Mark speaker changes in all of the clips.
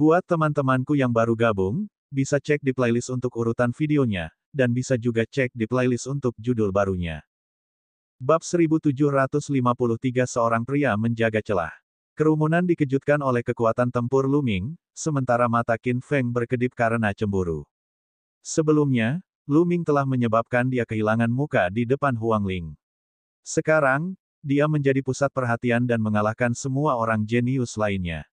Speaker 1: Buat teman-temanku yang baru gabung, bisa cek di playlist untuk urutan videonya, dan bisa juga cek di playlist untuk judul barunya. Bab 1753 Seorang pria menjaga celah. Kerumunan dikejutkan oleh kekuatan tempur Lu Ming, sementara mata Qin Feng berkedip karena cemburu. Sebelumnya, Lu Ming telah menyebabkan dia kehilangan muka di depan Huang Ling. Sekarang, dia menjadi pusat perhatian dan mengalahkan semua orang jenius lainnya.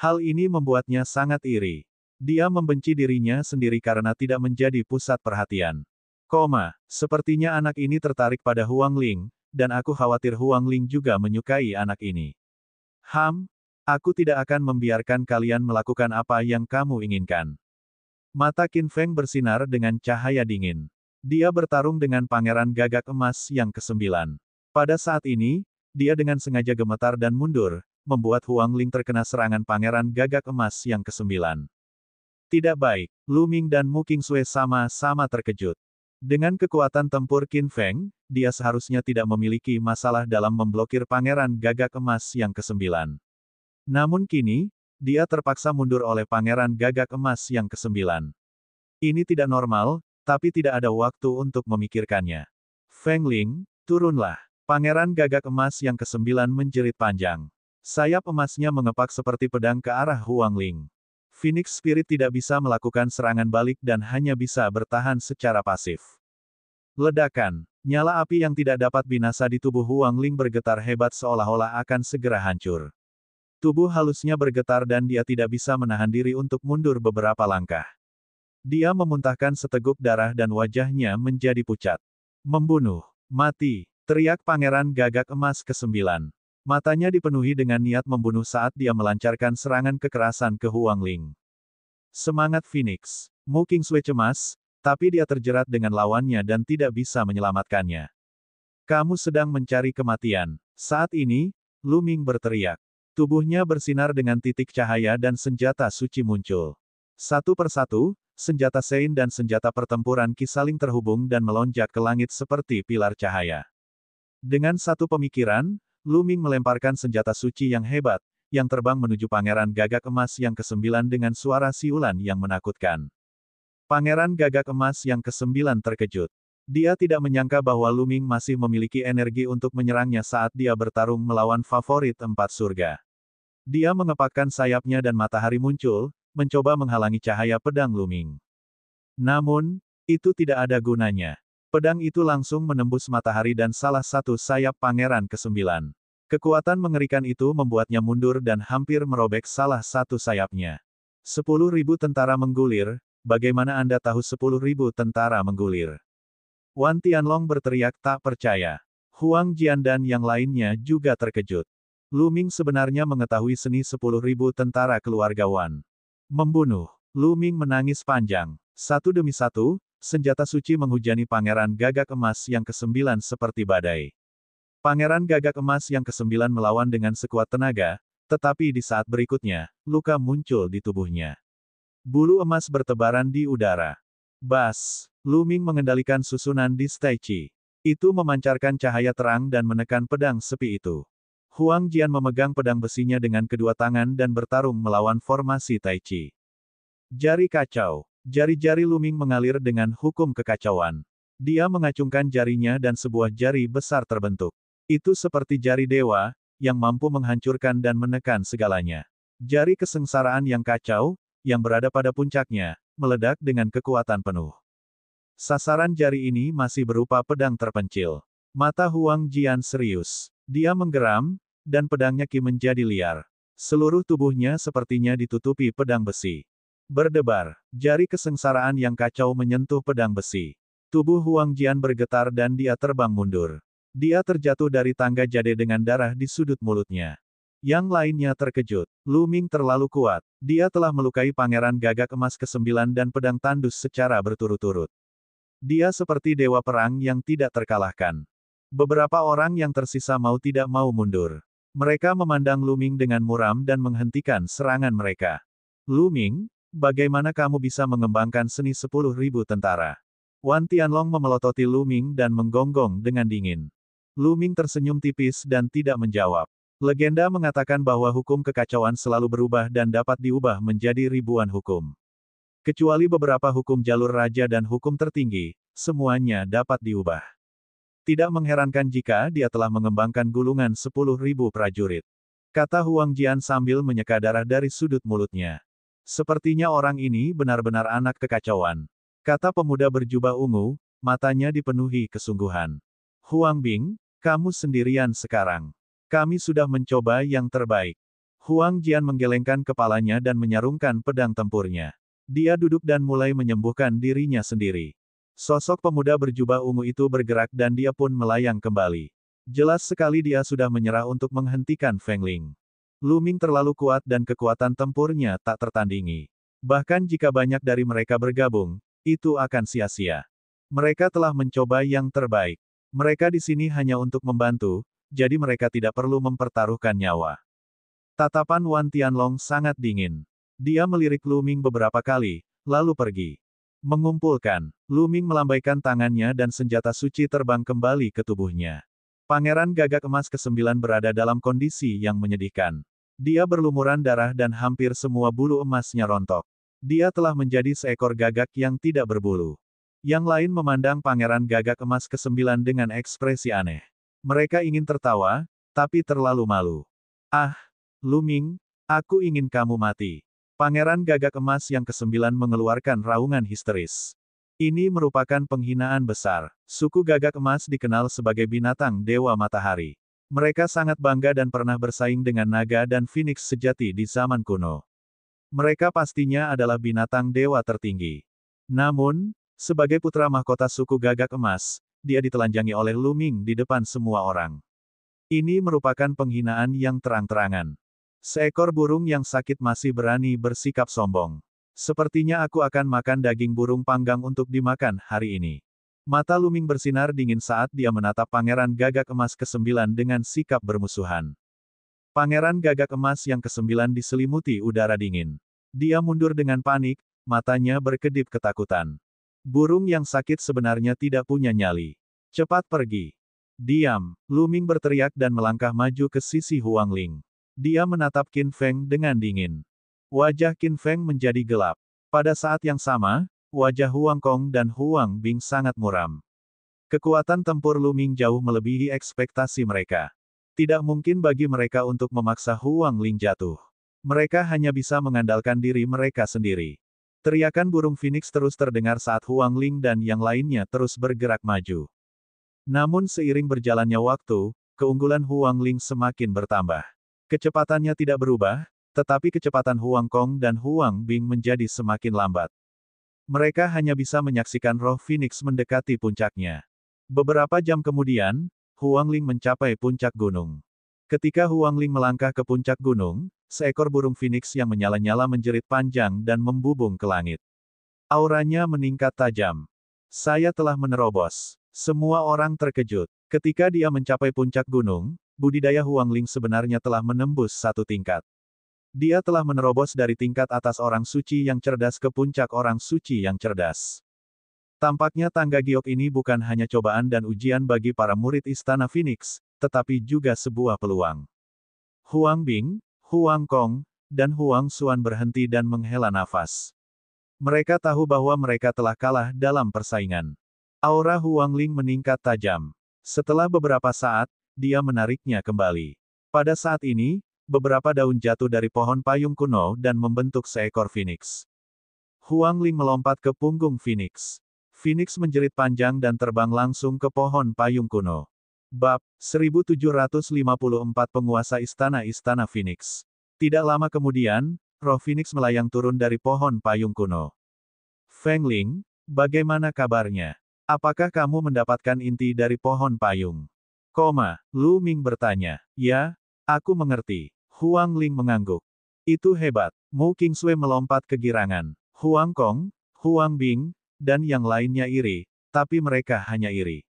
Speaker 1: Hal ini membuatnya sangat iri. Dia membenci dirinya sendiri karena tidak menjadi pusat perhatian. Sepertinya anak ini tertarik pada Huang Ling, dan aku khawatir Huang Ling juga menyukai anak ini. Aku tidak akan membiarkan kalian melakukan apa yang kamu inginkan. Mata Qin Feng bersinar dengan cahaya dingin. Dia bertarung dengan Pangeran Gagak Emas yang ke-9. Pada saat ini, dia dengan sengaja gemetar dan mundur, membuat Huang Ling terkena serangan Pangeran Gagak Emas yang ke-9. Tidak baik, Lu Ming dan Mu Qingsui sama-sama terkejut. Dengan kekuatan tempur Qin Feng, dia seharusnya tidak memiliki masalah dalam memblokir Pangeran Gagak Emas yang ke-9. Namun kini, dia terpaksa mundur oleh Pangeran Gagak Emas yang ke-9. Ini tidak normal, tapi tidak ada waktu untuk memikirkannya. Feng Ling, turunlah. Pangeran Gagak Emas yang ke-9 menjerit panjang. Sayap emasnya mengepak seperti pedang ke arah Huang Ling. Phoenix Spirit tidak bisa melakukan serangan balik dan hanya bisa bertahan secara pasif. Ledakan. Nyala api yang tidak dapat binasa di tubuh Huang Ling bergetar hebat seolah-olah akan segera hancur. Tubuh halusnya bergetar dan dia tidak bisa menahan diri untuk mundur beberapa langkah. Dia memuntahkan seteguk darah dan wajahnya menjadi pucat. Membunuh. Mati. Teriak Pangeran Gagak Emas ke-9. Matanya dipenuhi dengan niat membunuh saat dia melancarkan serangan kekerasan ke Huang Ling. Semangat Phoenix. Mu Qingsui cemas, tapi dia terjerat dengan lawannya dan tidak bisa menyelamatkannya. Kamu sedang mencari kematian. Saat ini, Lu Ming berteriak. Tubuhnya bersinar dengan titik cahaya dan senjata suci muncul. Satu persatu, senjata Sein dan senjata pertempuran Qi saling terhubung dan melonjak ke langit seperti pilar cahaya. Dengan satu pemikiran, Lu Ming melemparkan senjata suci yang hebat, yang terbang menuju Pangeran Gagak Emas yang ke-9 dengan suara siulan yang menakutkan. Pangeran Gagak Emas yang ke-9 terkejut. Dia tidak menyangka bahwa Lu Ming masih memiliki energi untuk menyerangnya saat dia bertarung melawan favorit 4 surga. Dia mengepakkan sayapnya dan matahari muncul, mencoba menghalangi cahaya pedang Lu Ming. Namun, itu tidak ada gunanya. Pedang itu langsung menembus matahari dan salah satu sayap Pangeran ke-9. Kekuatan mengerikan itu membuatnya mundur dan hampir merobek salah satu sayapnya. 10.000 tentara menggulir, bagaimana Anda tahu 10.000 tentara menggulir? Wan Tianlong berteriak tak percaya. Huang Jian dan yang lainnya juga terkejut. Lu Ming sebenarnya mengetahui seni 10.000 tentara keluarga Wan. Membunuh. Lu Ming menangis panjang. Satu demi satu, senjata suci menghujani Pangeran Gagak Emas yang ke-9 seperti badai. Pangeran Gagak Emas yang ke-9 melawan dengan sekuat tenaga, tetapi di saat berikutnya, luka muncul di tubuhnya. Bulu emas bertebaran di udara. Bas! Lu Ming mengendalikan susunan di Taichi. Itu memancarkan cahaya terang dan menekan pedang sepi itu. Huang Jian memegang pedang besinya dengan kedua tangan dan bertarung melawan formasi Taichi. Jari kacau. Jari-jari Lu Ming mengalir dengan hukum kekacauan. Dia mengacungkan jarinya dan sebuah jari besar terbentuk. Itu seperti jari dewa, yang mampu menghancurkan dan menekan segalanya. Jari kesengsaraan yang kacau, yang berada pada puncaknya, meledak dengan kekuatan penuh. Sasaran jari ini masih berupa pedang terpencil. Mata Huang Jian serius. Dia menggeram, dan pedangnya Qi menjadi liar. Seluruh tubuhnya sepertinya ditutupi pedang besi. Berdebar, jari kesengsaraan yang kacau menyentuh pedang besi. Tubuh Huang Jian bergetar dan dia terbang mundur. Dia terjatuh dari tangga jade dengan darah di sudut mulutnya. Yang lainnya terkejut. Lu Ming terlalu kuat. Dia telah melukai Pangeran Gagak Emas ke-9 dan pedang tandus secara berturut-turut. Dia seperti dewa perang yang tidak terkalahkan. Beberapa orang yang tersisa mau tidak mau mundur. Mereka memandang Lu Ming dengan muram dan menghentikan serangan mereka. Lu Ming, bagaimana kamu bisa mengembangkan seni 10.000 tentara? Wan Tianlong memelototi Lu Ming dan menggonggong dengan dingin. Lu Ming tersenyum tipis dan tidak menjawab. Legenda mengatakan bahwa hukum kekacauan selalu berubah dan dapat diubah menjadi ribuan hukum. Kecuali beberapa hukum jalur raja dan hukum tertinggi, semuanya dapat diubah. Tidak mengherankan jika dia telah mengembangkan gulungan 10.000 prajurit. Kata Huang Jian sambil menyeka darah dari sudut mulutnya. Sepertinya orang ini benar-benar anak kekacauan. Kata pemuda berjubah ungu, matanya dipenuhi kesungguhan. Huang Bing, kamu sendirian sekarang. Kami sudah mencoba yang terbaik. Huang Jian menggelengkan kepalanya dan menyarungkan pedang tempurnya. Dia duduk dan mulai menyembuhkan dirinya sendiri. Sosok pemuda berjubah ungu itu bergerak dan dia pun melayang kembali. Jelas sekali dia sudah menyerah untuk menghentikan Feng Ling. Lu Ming terlalu kuat dan kekuatan tempurnya tak tertandingi. Bahkan jika banyak dari mereka bergabung, itu akan sia-sia. Mereka telah mencoba yang terbaik. Mereka di sini hanya untuk membantu, jadi mereka tidak perlu mempertaruhkan nyawa. Tatapan Wan Tianlong sangat dingin. Dia melirik Lu Ming beberapa kali, lalu pergi. Mengumpulkan, Lu Ming melambaikan tangannya dan senjata suci terbang kembali ke tubuhnya. Pangeran Gagak Emas ke-9 berada dalam kondisi yang menyedihkan. Dia berlumuran darah dan hampir semua bulu emasnya rontok. Dia telah menjadi seekor gagak yang tidak berbulu. Yang lain memandang Pangeran Gagak Emas ke-9 dengan ekspresi aneh. Mereka ingin tertawa, tapi terlalu malu. Ah, Lu Ming, aku ingin kamu mati. Pangeran Gagak Emas yang ke-9 mengeluarkan raungan histeris. Ini merupakan penghinaan besar. Suku Gagak Emas dikenal sebagai binatang dewa matahari. Mereka sangat bangga dan pernah bersaing dengan naga dan phoenix sejati di zaman kuno. Mereka pastinya adalah binatang dewa tertinggi. Namun, sebagai putra mahkota suku Gagak Emas, dia ditelanjangi oleh Lu Ming di depan semua orang. Ini merupakan penghinaan yang terang-terangan. Seekor burung yang sakit masih berani bersikap sombong. Sepertinya aku akan makan daging burung panggang untuk dimakan hari ini. Mata Lu Ming bersinar dingin saat dia menatap Pangeran Gagak Emas ke-9 dengan sikap bermusuhan. Pangeran Gagak Emas yang ke-9 diselimuti udara dingin. Dia mundur dengan panik, matanya berkedip ketakutan. Burung yang sakit sebenarnya tidak punya nyali. Cepat pergi. Diam, Lu Ming berteriak dan melangkah maju ke sisi Huang Ling. Dia menatap Qin Feng dengan dingin. Wajah Qin Feng menjadi gelap. Pada saat yang sama, wajah Huang Kong dan Huang Bing sangat muram. Kekuatan tempur Lu Ming jauh melebihi ekspektasi mereka. Tidak mungkin bagi mereka untuk memaksa Huang Ling jatuh. Mereka hanya bisa mengandalkan diri mereka sendiri. Teriakan burung phoenix terus terdengar saat Huang Ling dan yang lainnya terus bergerak maju. Namun seiring berjalannya waktu, keunggulan Huang Ling semakin bertambah. Kecepatannya tidak berubah, tetapi kecepatan Huang Kong dan Huang Bing menjadi semakin lambat. Mereka hanya bisa menyaksikan roh phoenix mendekati puncaknya. Beberapa jam kemudian, Huang Ling mencapai puncak gunung. Ketika Huang Ling melangkah ke puncak gunung, seekor burung phoenix yang menyala-nyala menjerit panjang dan membubung ke langit. Auranya meningkat tajam. Saya telah menerobos. Semua orang terkejut. Ketika dia mencapai puncak gunung, budidaya Huang Ling sebenarnya telah menembus satu tingkat. Dia telah menerobos dari tingkat atas orang suci yang cerdas ke puncak orang suci yang cerdas. Tampaknya tangga giok ini bukan hanya cobaan dan ujian bagi para murid Istana Phoenix, tetapi juga sebuah peluang. Huang Bing, Huang Kong, dan Huang Xuan berhenti dan menghela nafas. Mereka tahu bahwa mereka telah kalah dalam persaingan. Aura Huang Ling meningkat tajam. Setelah beberapa saat, dia menariknya kembali. Pada saat ini, beberapa daun jatuh dari pohon payung kuno dan membentuk seekor phoenix. Huang Ling melompat ke punggung phoenix. Phoenix menjerit panjang dan terbang langsung ke pohon payung kuno. Bab 1754 Penguasa Istana Phoenix. Tidak lama kemudian, roh Phoenix melayang turun dari pohon payung kuno. Feng Ling, bagaimana kabarnya? Apakah kamu mendapatkan inti dari pohon payung? Lu Ming bertanya. Ya, aku mengerti. Huang Ling mengangguk. Itu hebat. Mu Qingsui melompat kegirangan. Huang Kong, Huang Bing, dan yang lainnya iri, tapi mereka hanya iri.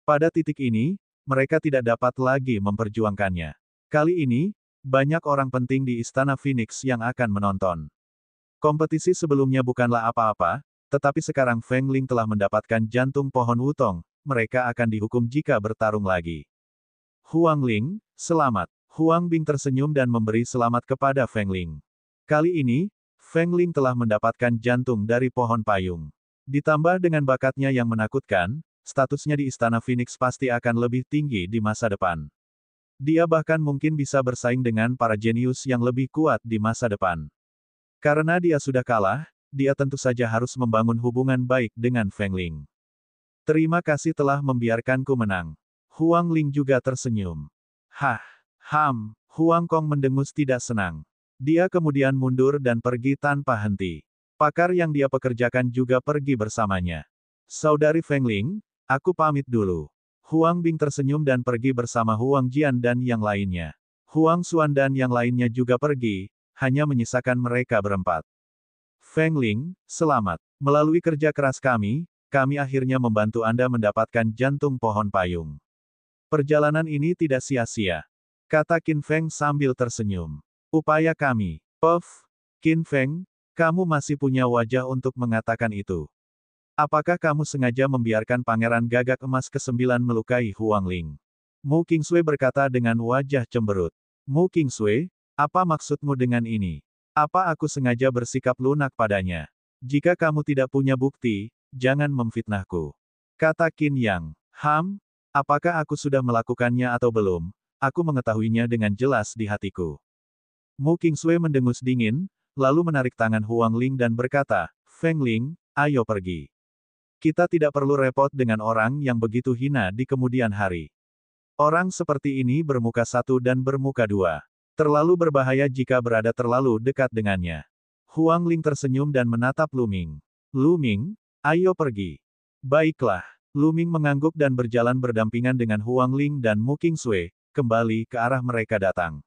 Speaker 1: Pada titik ini, mereka tidak dapat lagi memperjuangkannya. Kali ini, banyak orang penting di Istana Phoenix yang akan menonton. Kompetisi sebelumnya bukanlah apa-apa, tetapi sekarang Feng Ling telah mendapatkan jantung pohon wutong, mereka akan dihukum jika bertarung lagi. Huang Ling, selamat. Huang Bing tersenyum dan memberi selamat kepada Feng Ling. Kali ini, Feng Ling telah mendapatkan jantung dari pohon payung. Ditambah dengan bakatnya yang menakutkan, statusnya di Istana Phoenix pasti akan lebih tinggi di masa depan. Dia bahkan mungkin bisa bersaing dengan para jenius yang lebih kuat di masa depan. Karena dia sudah kalah, dia tentu saja harus membangun hubungan baik dengan Feng Ling. Terima kasih telah membiarkanku menang. Huang Ling juga tersenyum. Hah, Huang Kong mendengus tidak senang. Dia kemudian mundur dan pergi tanpa henti. Pakar yang dia pekerjakan juga pergi bersamanya. Saudari Feng Ling, aku pamit dulu. Huang Bing tersenyum dan pergi bersama Huang Jian dan yang lainnya. Huang Xuan dan yang lainnya juga pergi, hanya menyisakan mereka berempat. Feng Ling, selamat. Melalui kerja keras kami akhirnya membantu Anda mendapatkan jantung pohon payung. Perjalanan ini tidak sia-sia. Kata Qin Feng sambil tersenyum. Upaya kami. Puff. Qin Feng, kamu masih punya wajah untuk mengatakan itu. Apakah kamu sengaja membiarkan Pangeran Gagak Emas ke-9 melukai Huang Ling? Mu Qingsui berkata dengan wajah cemberut. Mu Qingsui, apa maksudmu dengan ini? Apa aku sengaja bersikap lunak padanya? Jika kamu tidak punya bukti, jangan memfitnahku. Kata Qin Yang. Apakah aku sudah melakukannya atau belum? Aku mengetahuinya dengan jelas di hatiku. Mu Qingsui mendengus dingin, lalu menarik tangan Huang Ling dan berkata, Feng Ling, ayo pergi. Kita tidak perlu repot dengan orang yang begitu hina di kemudian hari. Orang seperti ini bermuka satu dan bermuka dua. Terlalu berbahaya jika berada terlalu dekat dengannya. Huang Ling tersenyum dan menatap Lu Ming. Lu Ming, ayo pergi. Baiklah. Lu Ming mengangguk dan berjalan berdampingan dengan Huang Ling dan Mu Qingsui, kembali ke arah mereka datang.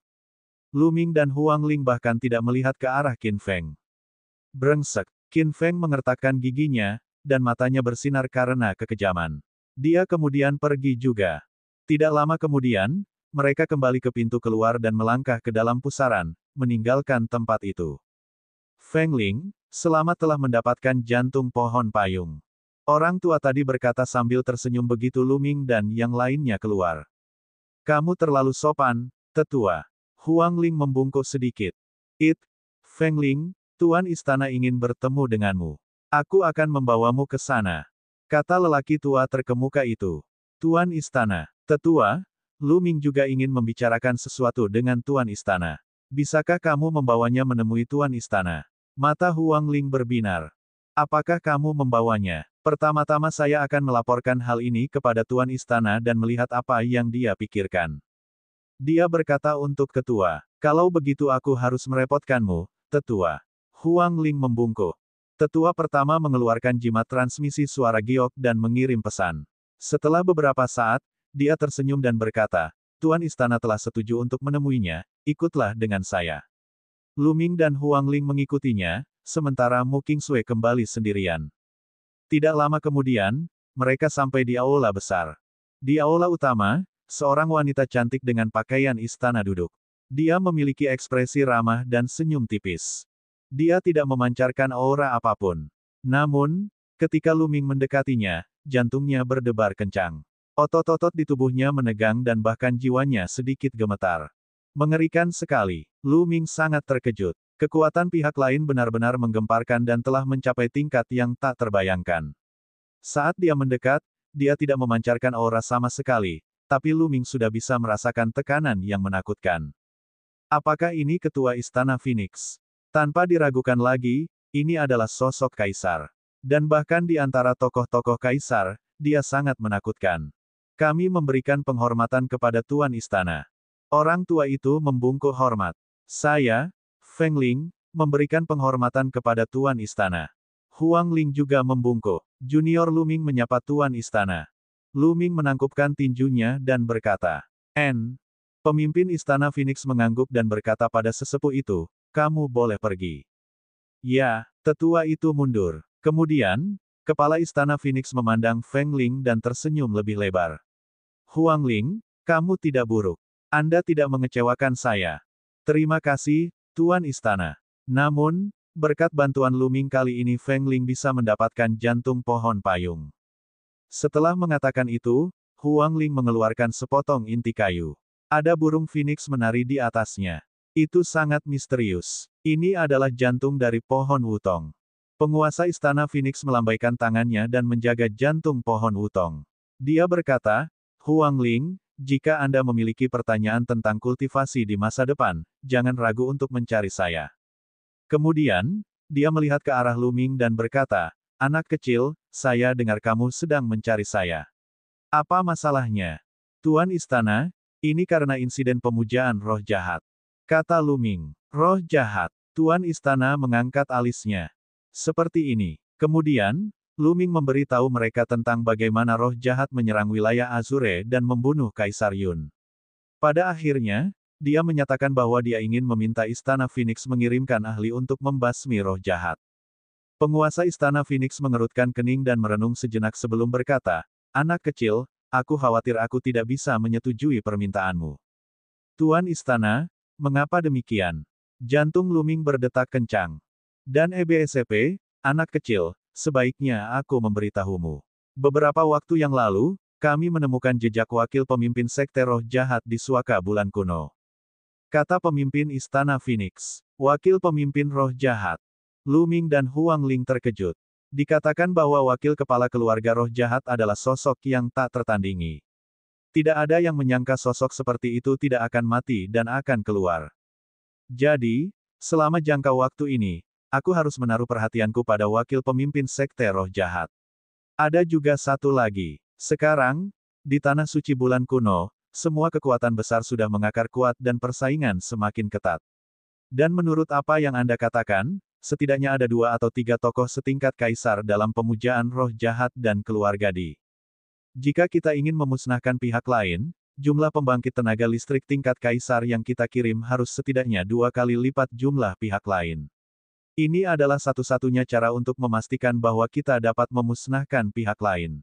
Speaker 1: Lu Ming dan Huang Ling bahkan tidak melihat ke arah Qin Feng. Brengsek. Qin Feng mengertakkan giginya, dan matanya bersinar karena kekejaman. Dia kemudian pergi juga. Tidak lama kemudian, mereka kembali ke pintu keluar dan melangkah ke dalam pusaran, meninggalkan tempat itu. Feng Ling, selamat telah mendapatkan jantung pohon payung. Orang tua tadi berkata sambil tersenyum begitu Lu Ming dan yang lainnya keluar. Kamu terlalu sopan, tetua. Huang Ling membungkuk sedikit. Feng Ling, Tuan Istana ingin bertemu denganmu. Aku akan membawamu ke sana. Kata lelaki tua terkemuka itu. Tuan Istana, tetua, Lu Ming juga ingin membicarakan sesuatu dengan Tuan Istana. Bisakah kamu membawanya menemui Tuan Istana? Mata Huang Ling berbinar. Apakah kamu membawanya? Pertama-tama saya akan melaporkan hal ini kepada Tuan Istana dan melihat apa yang dia pikirkan. Dia berkata untuk ketua. Kalau begitu aku harus merepotkanmu, tetua. Huang Ling membungkuk. Tetua pertama mengeluarkan jimat transmisi suara giok dan mengirim pesan. Setelah beberapa saat, dia tersenyum dan berkata, Tuan Istana telah setuju untuk menemuinya, ikutlah dengan saya. Lu Ming dan Huang Ling mengikutinya, sementara Mu Qingsui kembali sendirian. Tidak lama kemudian, mereka sampai di aula besar. Di aula utama, seorang wanita cantik dengan pakaian istana duduk. Dia memiliki ekspresi ramah dan senyum tipis. Dia tidak memancarkan aura apapun. Namun, ketika Lu Ming mendekatinya, jantungnya berdebar kencang. Otot-otot di tubuhnya menegang dan bahkan jiwanya sedikit gemetar. Mengerikan sekali. Lu Ming sangat terkejut. Kekuatan pihak lain benar-benar menggemparkan dan telah mencapai tingkat yang tak terbayangkan. Saat dia mendekat, dia tidak memancarkan aura sama sekali, tapi Lu Ming sudah bisa merasakan tekanan yang menakutkan. Apakah ini ketua Istana Phoenix? Tanpa diragukan lagi, ini adalah sosok kaisar. Dan bahkan di antara tokoh-tokoh kaisar, dia sangat menakutkan. Kami memberikan penghormatan kepada Tuan Istana. Orang tua itu membungkuk hormat. Saya, Feng Ling, memberikan penghormatan kepada Tuan Istana. Huang Ling juga membungkuk. Junior Lu Ming menyapa Tuan Istana. Lu Ming menangkupkan tinjunya dan berkata, Pemimpin Istana Phoenix mengangguk dan berkata pada sesepuh itu, kamu boleh pergi. Ya, tetua itu mundur. Kemudian, kepala Istana Phoenix memandang Feng Ling dan tersenyum lebih lebar. Huang Ling, kamu tidak buruk. Anda tidak mengecewakan saya. Terima kasih, Tuan Istana. Namun, berkat bantuan Lu Ming kali ini Feng Ling bisa mendapatkan jantung pohon payung. Setelah mengatakan itu, Huang Ling mengeluarkan sepotong inti kayu. Ada burung phoenix menari di atasnya. Itu sangat misterius. Ini adalah jantung dari pohon wutong. Penguasa istana Phoenix melambaikan tangannya dan menjaga jantung pohon wutong. Dia berkata, Huang Ling, jika Anda memiliki pertanyaan tentang kultivasi di masa depan, jangan ragu untuk mencari saya. Kemudian, dia melihat ke arah Lu Ming dan berkata, anak kecil, saya dengar kamu sedang mencari saya. Apa masalahnya? Tuan Istana, ini karena insiden pemujaan roh jahat. Kata Lu Ming. Roh jahat. Tuan Istana mengangkat alisnya. Seperti ini. Kemudian, Lu Ming memberi tahu mereka tentang bagaimana roh jahat menyerang wilayah Azure dan membunuh Kaisar Yun. Pada akhirnya, dia menyatakan bahwa dia ingin meminta Istana Phoenix mengirimkan ahli untuk membasmi roh jahat. Penguasa Istana Phoenix mengerutkan kening dan merenung sejenak sebelum berkata, anak kecil, aku khawatir aku tidak bisa menyetujui permintaanmu. Tuan Istana, mengapa demikian? Jantung Lu Ming berdetak kencang. Dan EBSP, anak kecil, sebaiknya aku memberitahumu. Beberapa waktu yang lalu, kami menemukan jejak wakil pemimpin sekte roh jahat di Suaka bulan kuno. Kata pemimpin Istana Phoenix. Wakil pemimpin roh jahat. Lu Ming dan Huang Ling terkejut. Dikatakan bahwa wakil kepala keluarga roh jahat adalah sosok yang tak tertandingi. Tidak ada yang menyangka sosok seperti itu tidak akan mati dan akan keluar. Jadi, selama jangka waktu ini, aku harus menaruh perhatianku pada wakil pemimpin sekte roh jahat. Ada juga satu lagi. Sekarang, di tanah suci bulan kuno, semua kekuatan besar sudah mengakar kuat dan persaingan semakin ketat. Dan menurut apa yang Anda katakan, setidaknya ada 2 atau 3 tokoh setingkat kaisar dalam pemujaan roh jahat dan keluarga Di. Jika kita ingin memusnahkan pihak lain, jumlah pembangkit tenaga listrik tingkat kaisar yang kita kirim harus setidaknya 2 kali lipat jumlah pihak lain. Ini adalah satu-satunya cara untuk memastikan bahwa kita dapat memusnahkan pihak lain.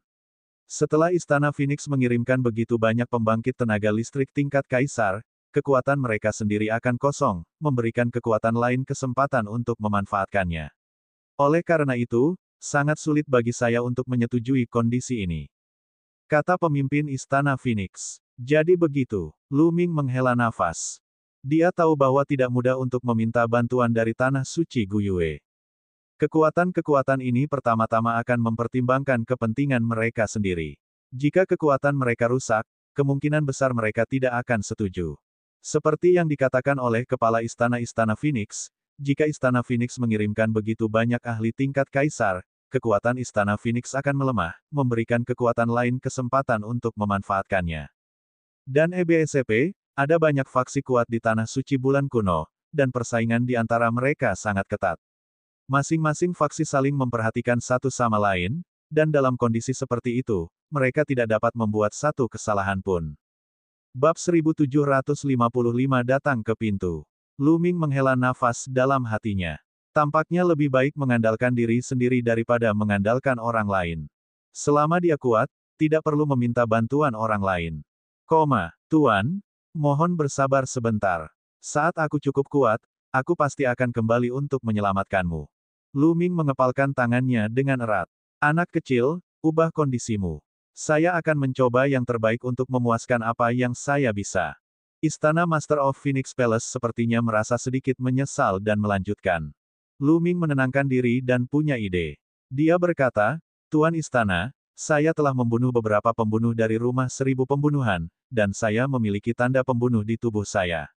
Speaker 1: Setelah Istana Phoenix mengirimkan begitu banyak pembangkit tenaga listrik tingkat kaisar, kekuatan mereka sendiri akan kosong, memberikan kekuatan lain kesempatan untuk memanfaatkannya. Oleh karena itu, sangat sulit bagi saya untuk menyetujui kondisi ini. Kata pemimpin Istana Phoenix. Jadi begitu, Lu Ming menghela nafas. Dia tahu bahwa tidak mudah untuk meminta bantuan dari tanah suci Guyue. Kekuatan-kekuatan ini pertama-tama akan mempertimbangkan kepentingan mereka sendiri. Jika kekuatan mereka rusak, kemungkinan besar mereka tidak akan setuju. Seperti yang dikatakan oleh Kepala Istana Phoenix, jika Istana Phoenix mengirimkan begitu banyak ahli tingkat kaisar, kekuatan Istana Phoenix akan melemah, memberikan kekuatan lain kesempatan untuk memanfaatkannya. Dan EBSP, ada banyak faksi kuat di tanah suci bulan kuno, dan persaingan di antara mereka sangat ketat. Masing-masing faksi saling memperhatikan satu sama lain, dan dalam kondisi seperti itu, mereka tidak dapat membuat satu kesalahan pun. Bab 1755 datang ke pintu. Lu Ming menghela nafas dalam hatinya. Tampaknya lebih baik mengandalkan diri sendiri daripada mengandalkan orang lain. Selama dia kuat, tidak perlu meminta bantuan orang lain. Tuan, mohon bersabar sebentar. Saat aku cukup kuat, aku pasti akan kembali untuk menyelamatkanmu. Lu Ming mengepalkan tangannya dengan erat. Anak kecil, ubah kondisimu. Saya akan mencoba yang terbaik untuk memuaskan apa yang saya bisa. Istana Master of Phoenix Palace sepertinya merasa sedikit menyesal dan melanjutkan. Lu Ming menenangkan diri dan punya ide. Dia berkata, Tuan Istana, saya telah membunuh beberapa pembunuh dari rumah 1000 pembunuhan, dan saya memiliki tanda pembunuh di tubuh saya.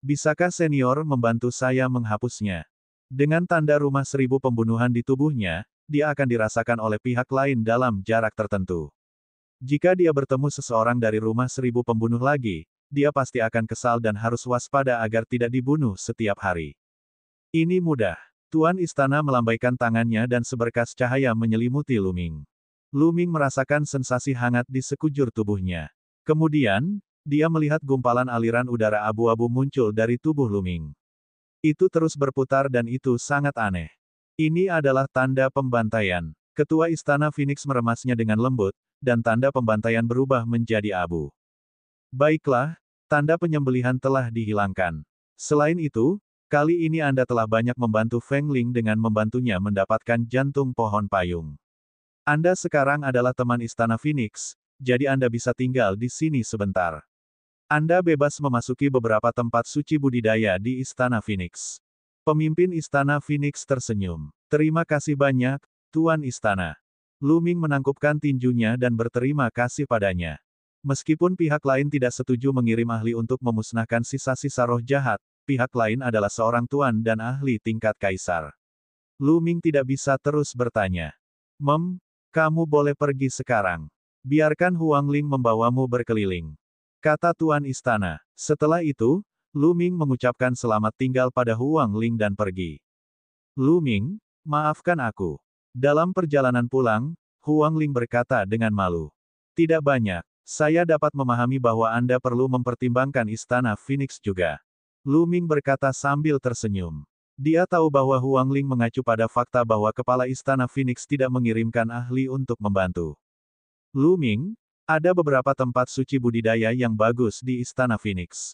Speaker 1: Bisakah senior membantu saya menghapusnya? Dengan tanda rumah 1000 pembunuhan di tubuhnya, dia akan dirasakan oleh pihak lain dalam jarak tertentu. Jika dia bertemu seseorang dari rumah 1000 pembunuh lagi, dia pasti akan kesal dan harus waspada agar tidak dibunuh setiap hari. Ini mudah. Tuan Istana melambaikan tangannya dan seberkas cahaya menyelimuti Lu Ming. Lu Ming merasakan sensasi hangat di sekujur tubuhnya. Kemudian, dia melihat gumpalan aliran udara abu-abu muncul dari tubuh Lu Ming. Itu terus berputar dan itu sangat aneh. Ini adalah tanda pembantaian. Ketua Istana Phoenix meremasnya dengan lembut, dan tanda pembantaian berubah menjadi abu. Baiklah, tanda penyembelihan telah dihilangkan. Selain itu, kali ini Anda telah banyak membantu Feng Ling dengan membantunya mendapatkan jantung pohon payung. Anda sekarang adalah teman Istana Phoenix, jadi Anda bisa tinggal di sini sebentar. Anda bebas memasuki beberapa tempat suci budidaya di Istana Phoenix. Pemimpin Istana Phoenix tersenyum. Terima kasih banyak, Tuan Istana. Lu Ming menangkupkan tinjunya dan berterima kasih padanya. Meskipun pihak lain tidak setuju mengirim ahli untuk memusnahkan sisa-sisa roh jahat, pihak lain adalah seorang tuan dan ahli tingkat kaisar. Lu Ming tidak bisa terus bertanya. Kamu boleh pergi sekarang. Biarkan Huang Ling membawamu berkeliling, kata Tuan Istana. Setelah itu, Lu Ming mengucapkan selamat tinggal pada Huang Ling dan pergi. Lu Ming, maafkan aku. Dalam perjalanan pulang, Huang Ling berkata dengan malu. Tidak banyak. Saya dapat memahami bahwa Anda perlu mempertimbangkan Istana Phoenix juga. Lu Ming berkata sambil tersenyum. Dia tahu bahwa Huang Ling mengacu pada fakta bahwa kepala Istana Phoenix tidak mengirimkan ahli untuk membantu. Lu Ming, ada beberapa tempat suci budidaya yang bagus di Istana Phoenix.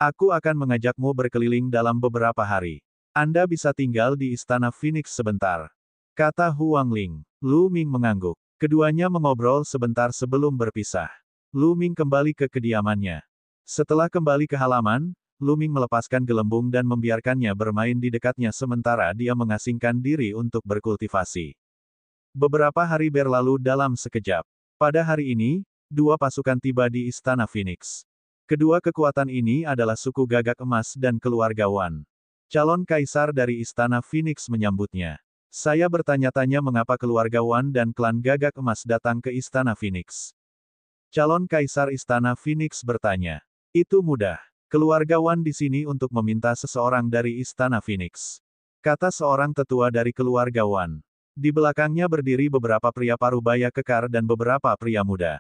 Speaker 1: Aku akan mengajakmu berkeliling dalam beberapa hari. Anda bisa tinggal di Istana Phoenix sebentar, kata Huang Ling. Lu Ming mengangguk. Keduanya mengobrol sebentar sebelum berpisah. Lu Ming kembali ke kediamannya. Setelah kembali ke halaman, Lu Ming melepaskan gelembung dan membiarkannya bermain di dekatnya sementara dia mengasingkan diri untuk berkultivasi. Beberapa hari berlalu dalam sekejap. Pada hari ini, dua pasukan tiba di Istana Phoenix. Kedua kekuatan ini adalah suku Gagak Emas dan keluarga Wan. Calon kaisar dari Istana Phoenix menyambutnya. Saya bertanya-tanya mengapa keluarga Wan dan klan Gagak Emas datang ke Istana Phoenix. Calon kaisar Istana Phoenix bertanya. Itu mudah. Keluarga Wan di sini untuk meminta seseorang dari Istana Phoenix, kata seorang tetua dari keluarga Wan. Di belakangnya berdiri beberapa pria parubaya kekar dan beberapa pria muda.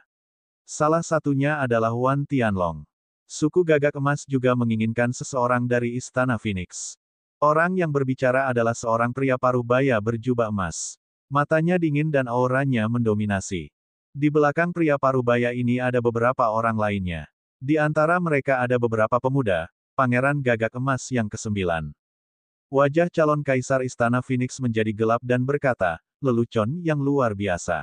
Speaker 1: Salah satunya adalah Wan Tianlong. Suku Gagak Emas juga menginginkan seseorang dari Istana Phoenix. Orang yang berbicara adalah seorang pria parubaya berjubah emas. Matanya dingin dan auranya mendominasi. Di belakang pria parubaya ini ada beberapa orang lainnya. Di antara mereka ada beberapa pemuda, Pangeran Gagak Emas yang ke-9. Wajah calon kaisar Istana Phoenix menjadi gelap dan berkata, lelucon yang luar biasa.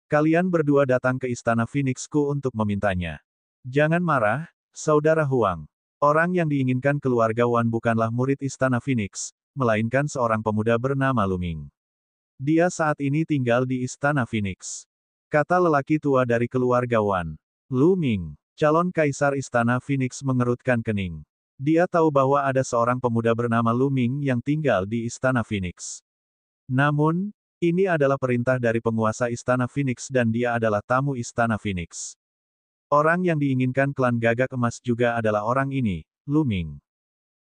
Speaker 1: Kalian berdua datang ke Istana Phoenixku untuk memintanya. Jangan marah, Saudara Huang. Orang yang diinginkan keluarga Wan bukanlah murid Istana Phoenix, melainkan seorang pemuda bernama Lu Ming. Dia saat ini tinggal di Istana Phoenix, kata lelaki tua dari keluarga Wan. Lu Ming, calon kaisar Istana Phoenix mengerutkan kening. Dia tahu bahwa ada seorang pemuda bernama Lu Ming yang tinggal di Istana Phoenix. Namun, ini adalah perintah dari penguasa Istana Phoenix dan dia adalah tamu Istana Phoenix. Orang yang diinginkan klan Gagak Emas juga adalah orang ini, Lu Ming.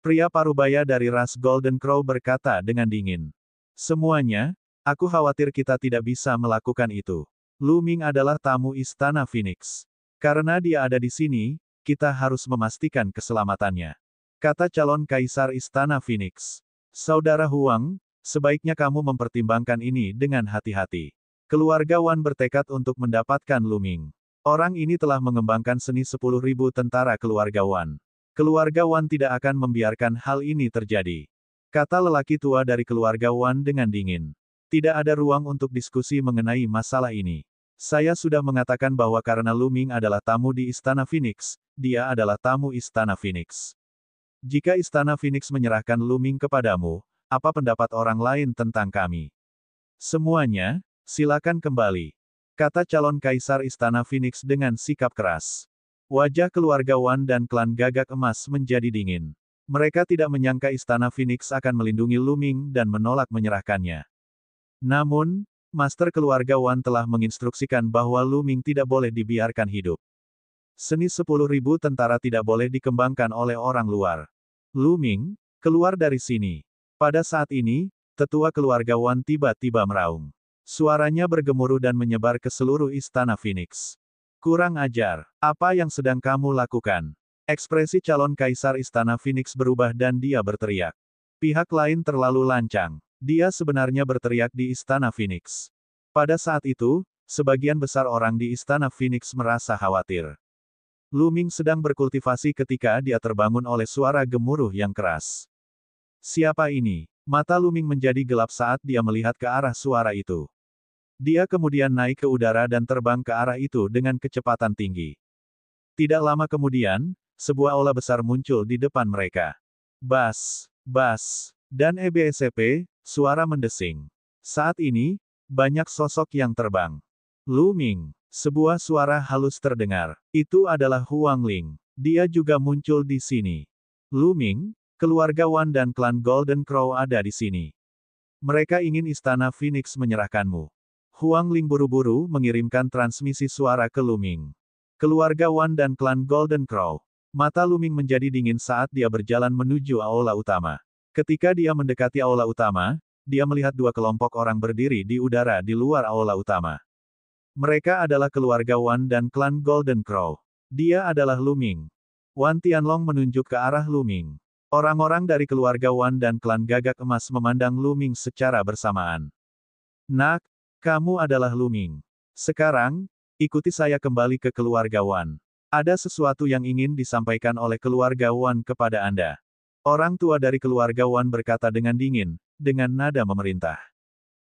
Speaker 1: Pria parubaya dari ras Golden Crow berkata dengan dingin. Semuanya, aku khawatir kita tidak bisa melakukan itu. Lu Ming adalah tamu Istana Phoenix. Karena dia ada di sini, kita harus memastikan keselamatannya, kata calon kaisar Istana Phoenix. Saudara Huang, sebaiknya kamu mempertimbangkan ini dengan hati-hati. Keluarga Wan bertekad untuk mendapatkan Lu Ming. Orang ini telah mengembangkan seni 10.000 tentara keluarga Wan. Keluarga Wan tidak akan membiarkan hal ini terjadi, kata lelaki tua dari keluarga Wan dengan dingin. Tidak ada ruang untuk diskusi mengenai masalah ini. Saya sudah mengatakan bahwa karena Lu Ming adalah tamu di Istana Phoenix, dia adalah tamu Istana Phoenix. Jika Istana Phoenix menyerahkan Lu Ming kepadamu, apa pendapat orang lain tentang kami? Semuanya, silakan kembali, kata calon kaisar Istana Phoenix dengan sikap keras. Wajah keluarga Wan dan klan Gagak Emas menjadi dingin. Mereka tidak menyangka Istana Phoenix akan melindungi Lu Ming dan menolak menyerahkannya. Namun, Master keluarga Wan telah menginstruksikan bahwa Lu Ming tidak boleh dibiarkan hidup. Seni 10.000 tentara tidak boleh dikembangkan oleh orang luar. Lu Ming, keluar dari sini. Pada saat ini, tetua keluarga Wan tiba-tiba meraung. Suaranya bergemuruh dan menyebar ke seluruh Istana Phoenix. Kurang ajar, apa yang sedang kamu lakukan? Ekspresi calon kaisar Istana Phoenix berubah dan dia berteriak. Pihak lain terlalu lancang. Dia sebenarnya berteriak di Istana Phoenix. Pada saat itu, sebagian besar orang di Istana Phoenix merasa khawatir. Lu Ming sedang berkultivasi ketika dia terbangun oleh suara gemuruh yang keras. Siapa ini? Mata Lu Ming menjadi gelap saat dia melihat ke arah suara itu. Dia kemudian naik ke udara dan terbang ke arah itu dengan kecepatan tinggi. Tidak lama kemudian, sebuah aula besar muncul di depan mereka. Bas, bas, dan EBSCP, suara mendesing. Saat ini, banyak sosok yang terbang. Lu Ming, sebuah suara halus terdengar. Itu adalah Huang Ling. Dia juga muncul di sini. Lu Ming, keluarga Wan dan klan Golden Crow ada di sini. Mereka ingin Istana Phoenix menyerahkanmu. Huang Ling buru-buru mengirimkan transmisi suara ke Lu Ming. Keluarga Wan dan klan Golden Crow. Mata Lu Ming menjadi dingin saat dia berjalan menuju aula utama. Ketika dia mendekati aula utama, dia melihat dua kelompok orang berdiri di udara di luar aula utama. Mereka adalah keluarga Wan dan klan Golden Crow. Dia adalah Lu Ming. Wan Tianlong menunjuk ke arah Lu Ming. Orang-orang dari keluarga Wan dan klan Gagak Emas memandang Lu Ming secara bersamaan. Nak, kamu adalah Lu Ming. Sekarang, ikuti saya kembali ke keluarga Wan. Ada sesuatu yang ingin disampaikan oleh keluarga Wan kepada Anda. Orang tua dari keluarga Wan berkata dengan dingin, dengan nada memerintah.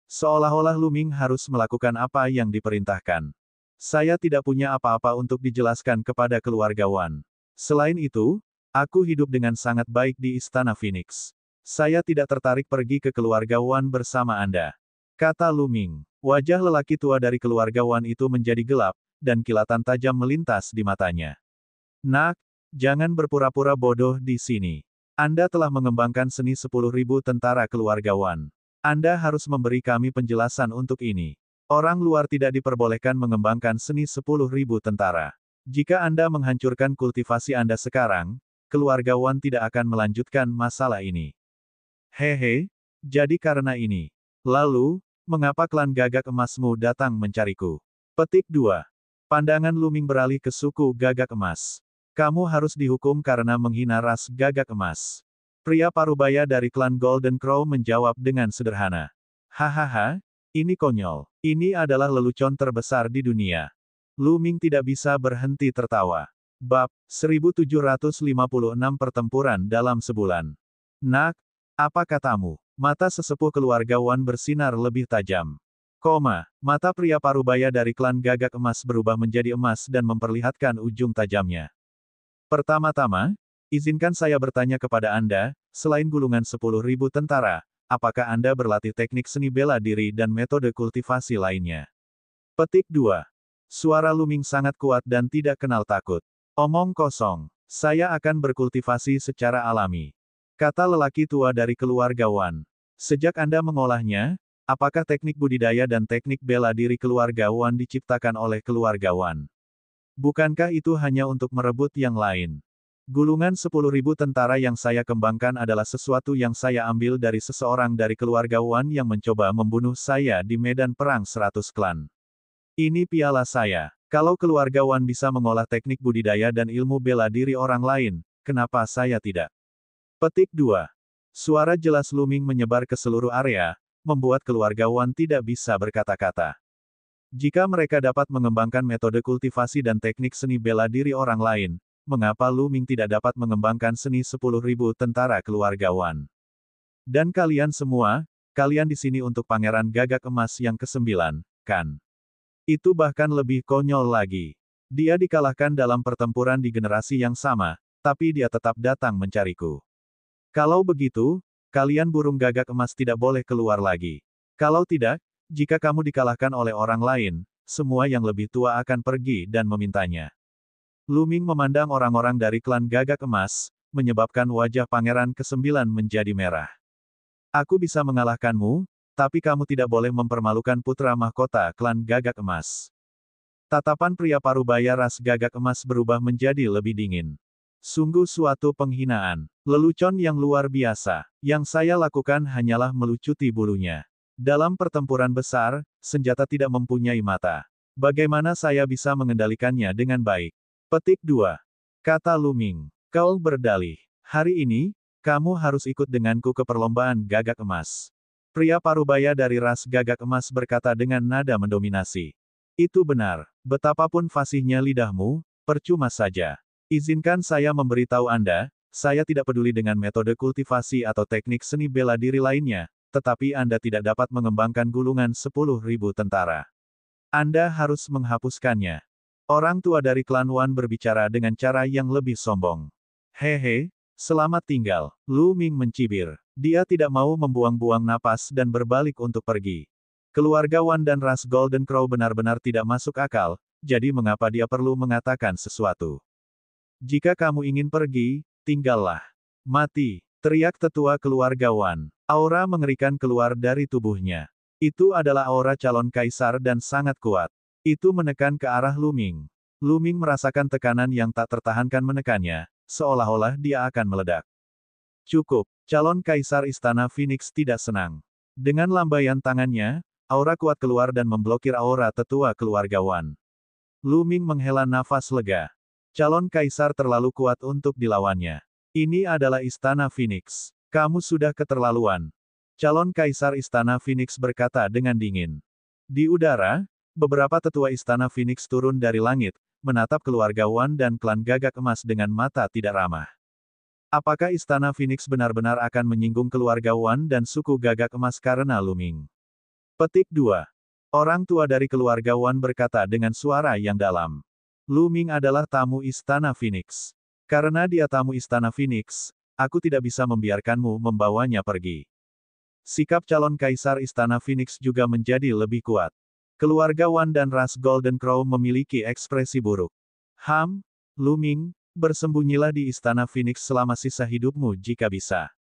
Speaker 1: Seolah-olah Lu Ming harus melakukan apa yang diperintahkan. Saya tidak punya apa-apa untuk dijelaskan kepada keluarga Wan. Selain itu, aku hidup dengan sangat baik di Istana Phoenix. Saya tidak tertarik pergi ke keluarga Wan bersama Anda. Kata Lu Ming. Wajah lelaki tua dari keluarga Wan itu menjadi gelap, dan kilatan tajam melintas di matanya. Nak, jangan berpura-pura bodoh di sini. Anda telah mengembangkan seni 10.000 tentara keluarga Wan. Anda harus memberi kami penjelasan untuk ini. Orang luar tidak diperbolehkan mengembangkan seni 10.000 tentara. Jika Anda menghancurkan kultivasi Anda sekarang, keluarga Wan tidak akan melanjutkan masalah ini. Hehe, jadi karena ini. Lalu, mengapa klan Gagak Emasmu datang mencariku? Petik 2. Pandangan Lu Ming beralih ke suku Gagak Emas. Kamu harus dihukum karena menghina ras Gagak Emas. Pria parubaya dari klan Golden Crow menjawab dengan sederhana. Hahaha, ini konyol. Ini adalah lelucon terbesar di dunia. Lu Ming tidak bisa berhenti tertawa. Bab 1756 Pertempuran dalam sebulan. Nak, apa katamu? Mata sesepuh keluarga Wan bersinar lebih tajam. Mata pria parubaya dari klan Gagak Emas berubah menjadi emas dan memperlihatkan ujung tajamnya. Pertama-tama, izinkan saya bertanya kepada Anda, selain gulungan 10.000 tentara, apakah Anda berlatih teknik seni bela diri dan metode kultivasi lainnya? Petik 2. Suara Lu Ming sangat kuat dan tidak kenal takut. Omong kosong. Saya akan berkultivasi secara alami. Kata lelaki tua dari keluarga Wan. Sejak Anda mengolahnya, apakah teknik budidaya dan teknik bela diri keluarga Wan diciptakan oleh keluarga Wan? Bukankah itu hanya untuk merebut yang lain? Gulungan 10.000 tentara yang saya kembangkan adalah sesuatu yang saya ambil dari seseorang dari keluarga Wan yang mencoba membunuh saya di medan perang 100 klan. Ini piala saya. Kalau keluarga Wan bisa mengolah teknik budidaya dan ilmu bela diri orang lain, kenapa saya tidak? Petik 2. Suara jelas Lu Ming menyebar ke seluruh area, membuat keluarga Wan tidak bisa berkata-kata. Jika mereka dapat mengembangkan metode kultivasi dan teknik seni bela diri orang lain, mengapa Lu Ming tidak dapat mengembangkan seni 10.000 tentara keluarga Wan? Dan kalian semua, kalian di sini untuk Pangeran Gagak Emas yang ke-9, kan? Itu bahkan lebih konyol lagi. Dia dikalahkan dalam pertempuran di generasi yang sama, tapi dia tetap datang mencariku. Kalau begitu, kalian burung Gagak Emas tidak boleh keluar lagi. Kalau tidak, jika kamu dikalahkan oleh orang lain, semua yang lebih tua akan pergi dan memintanya. Lu Ming memandang orang-orang dari klan Gagak Emas, menyebabkan wajah Pangeran ke-9 menjadi merah. Aku bisa mengalahkanmu, tapi kamu tidak boleh mempermalukan putra mahkota klan Gagak Emas. Tatapan pria parubaya ras Gagak Emas berubah menjadi lebih dingin. Sungguh suatu penghinaan. Lelucon yang luar biasa. Yang saya lakukan hanyalah melucuti bulunya. Dalam pertempuran besar, senjata tidak mempunyai mata. Bagaimana saya bisa mengendalikannya dengan baik? Petik 2. Kata Lu Ming. Kau berdalih. Hari ini, kamu harus ikut denganku ke perlombaan Gagak Emas. Pria parubaya dari ras Gagak Emas berkata dengan nada mendominasi. Itu benar. Betapapun fasihnya lidahmu, percuma saja. Izinkan saya memberitahu Anda, saya tidak peduli dengan metode kultivasi atau teknik seni bela diri lainnya, tetapi Anda tidak dapat mengembangkan gulungan 10.000 tentara. Anda harus menghapuskannya. Orang tua dari klan Wan berbicara dengan cara yang lebih sombong. Hehe, selamat tinggal. Lu Ming mencibir. Dia tidak mau membuang-buang napas dan berbalik untuk pergi. Keluarga Wan dan ras Golden Crow benar-benar tidak masuk akal, jadi mengapa dia perlu mengatakan sesuatu? Jika kamu ingin pergi, tinggallah. Mati, teriak tetua keluarga Wan. Aura mengerikan keluar dari tubuhnya. Itu adalah aura calon kaisar dan sangat kuat. Itu menekan ke arah Lu Ming. Lu Ming merasakan tekanan yang tak tertahankan menekannya, seolah-olah dia akan meledak. Cukup, calon kaisar istana Phoenix tidak senang. Dengan lambaian tangannya, aura kuat keluar dan memblokir aura tetua keluarga Wan. Lu Ming menghela nafas lega. Calon kaisar terlalu kuat untuk dilawannya. Ini adalah istana Phoenix. Kamu sudah keterlaluan. Calon kaisar istana Phoenix berkata dengan dingin. Di udara, beberapa tetua istana Phoenix turun dari langit, menatap keluarga Wan dan klan Gagak Emas dengan mata tidak ramah. Apakah istana Phoenix benar-benar akan menyinggung keluarga Wan dan suku Gagak Emas karena Lu Ming? Petik 2. Orang tua dari keluarga Wan berkata dengan suara yang dalam. Lu Ming adalah tamu istana Phoenix. Karena dia tamu istana Phoenix, aku tidak bisa membiarkanmu membawanya pergi. Sikap calon kaisar istana Phoenix juga menjadi lebih kuat. Keluarga Wan dan ras Golden Crow memiliki ekspresi buruk. Lu Ming, bersembunyilah di istana Phoenix selama sisa hidupmu jika bisa.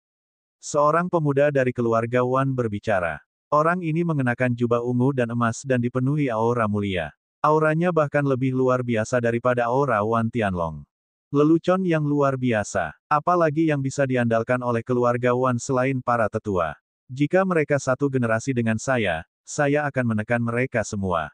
Speaker 1: Seorang pemuda dari keluarga Wan berbicara. Orang ini mengenakan jubah ungu dan emas dan dipenuhi aura mulia. Auranya bahkan lebih luar biasa daripada aura Wan Tianlong. Lelucon yang luar biasa. Apalagi yang bisa diandalkan oleh keluarga Wan selain para tetua. Jika mereka satu generasi dengan saya akan menekan mereka semua.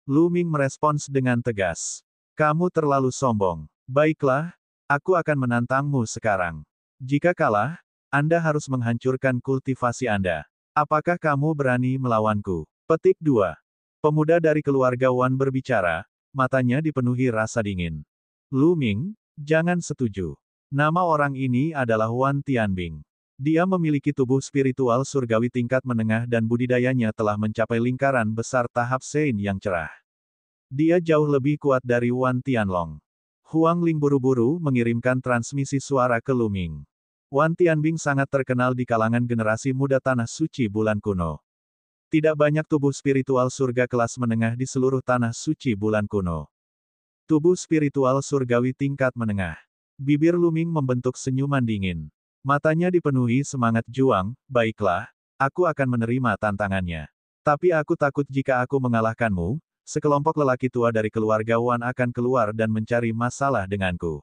Speaker 1: Lu Ming merespons dengan tegas. Kamu terlalu sombong. Baiklah, aku akan menantangmu sekarang. Jika kalah, Anda harus menghancurkan kultivasi Anda. Apakah kamu berani melawanku? Petik 2. Pemuda dari keluarga Wan berbicara, matanya dipenuhi rasa dingin. Lu Ming, jangan setuju. Nama orang ini adalah Wan Tianbing. Dia memiliki tubuh spiritual surgawi tingkat menengah dan budidayanya telah mencapai lingkaran besar tahap Sein yang cerah. Dia jauh lebih kuat dari Wan Tianlong. Huang Ling buru-buru mengirimkan transmisi suara ke Lu Ming. Wan Tianbing sangat terkenal di kalangan generasi muda Tanah Suci Bulan Kuno. Tidak banyak tubuh spiritual surga kelas menengah di seluruh Tanah Suci Bulan Kuno. Tubuh spiritual surgawi tingkat menengah. Bibir Lu Ming membentuk senyuman dingin. Matanya dipenuhi semangat juang, baiklah, aku akan menerima tantangannya. Tapi aku takut jika aku mengalahkanmu, sekelompok lelaki tua dari keluarga Wan akan keluar dan mencari masalah denganku.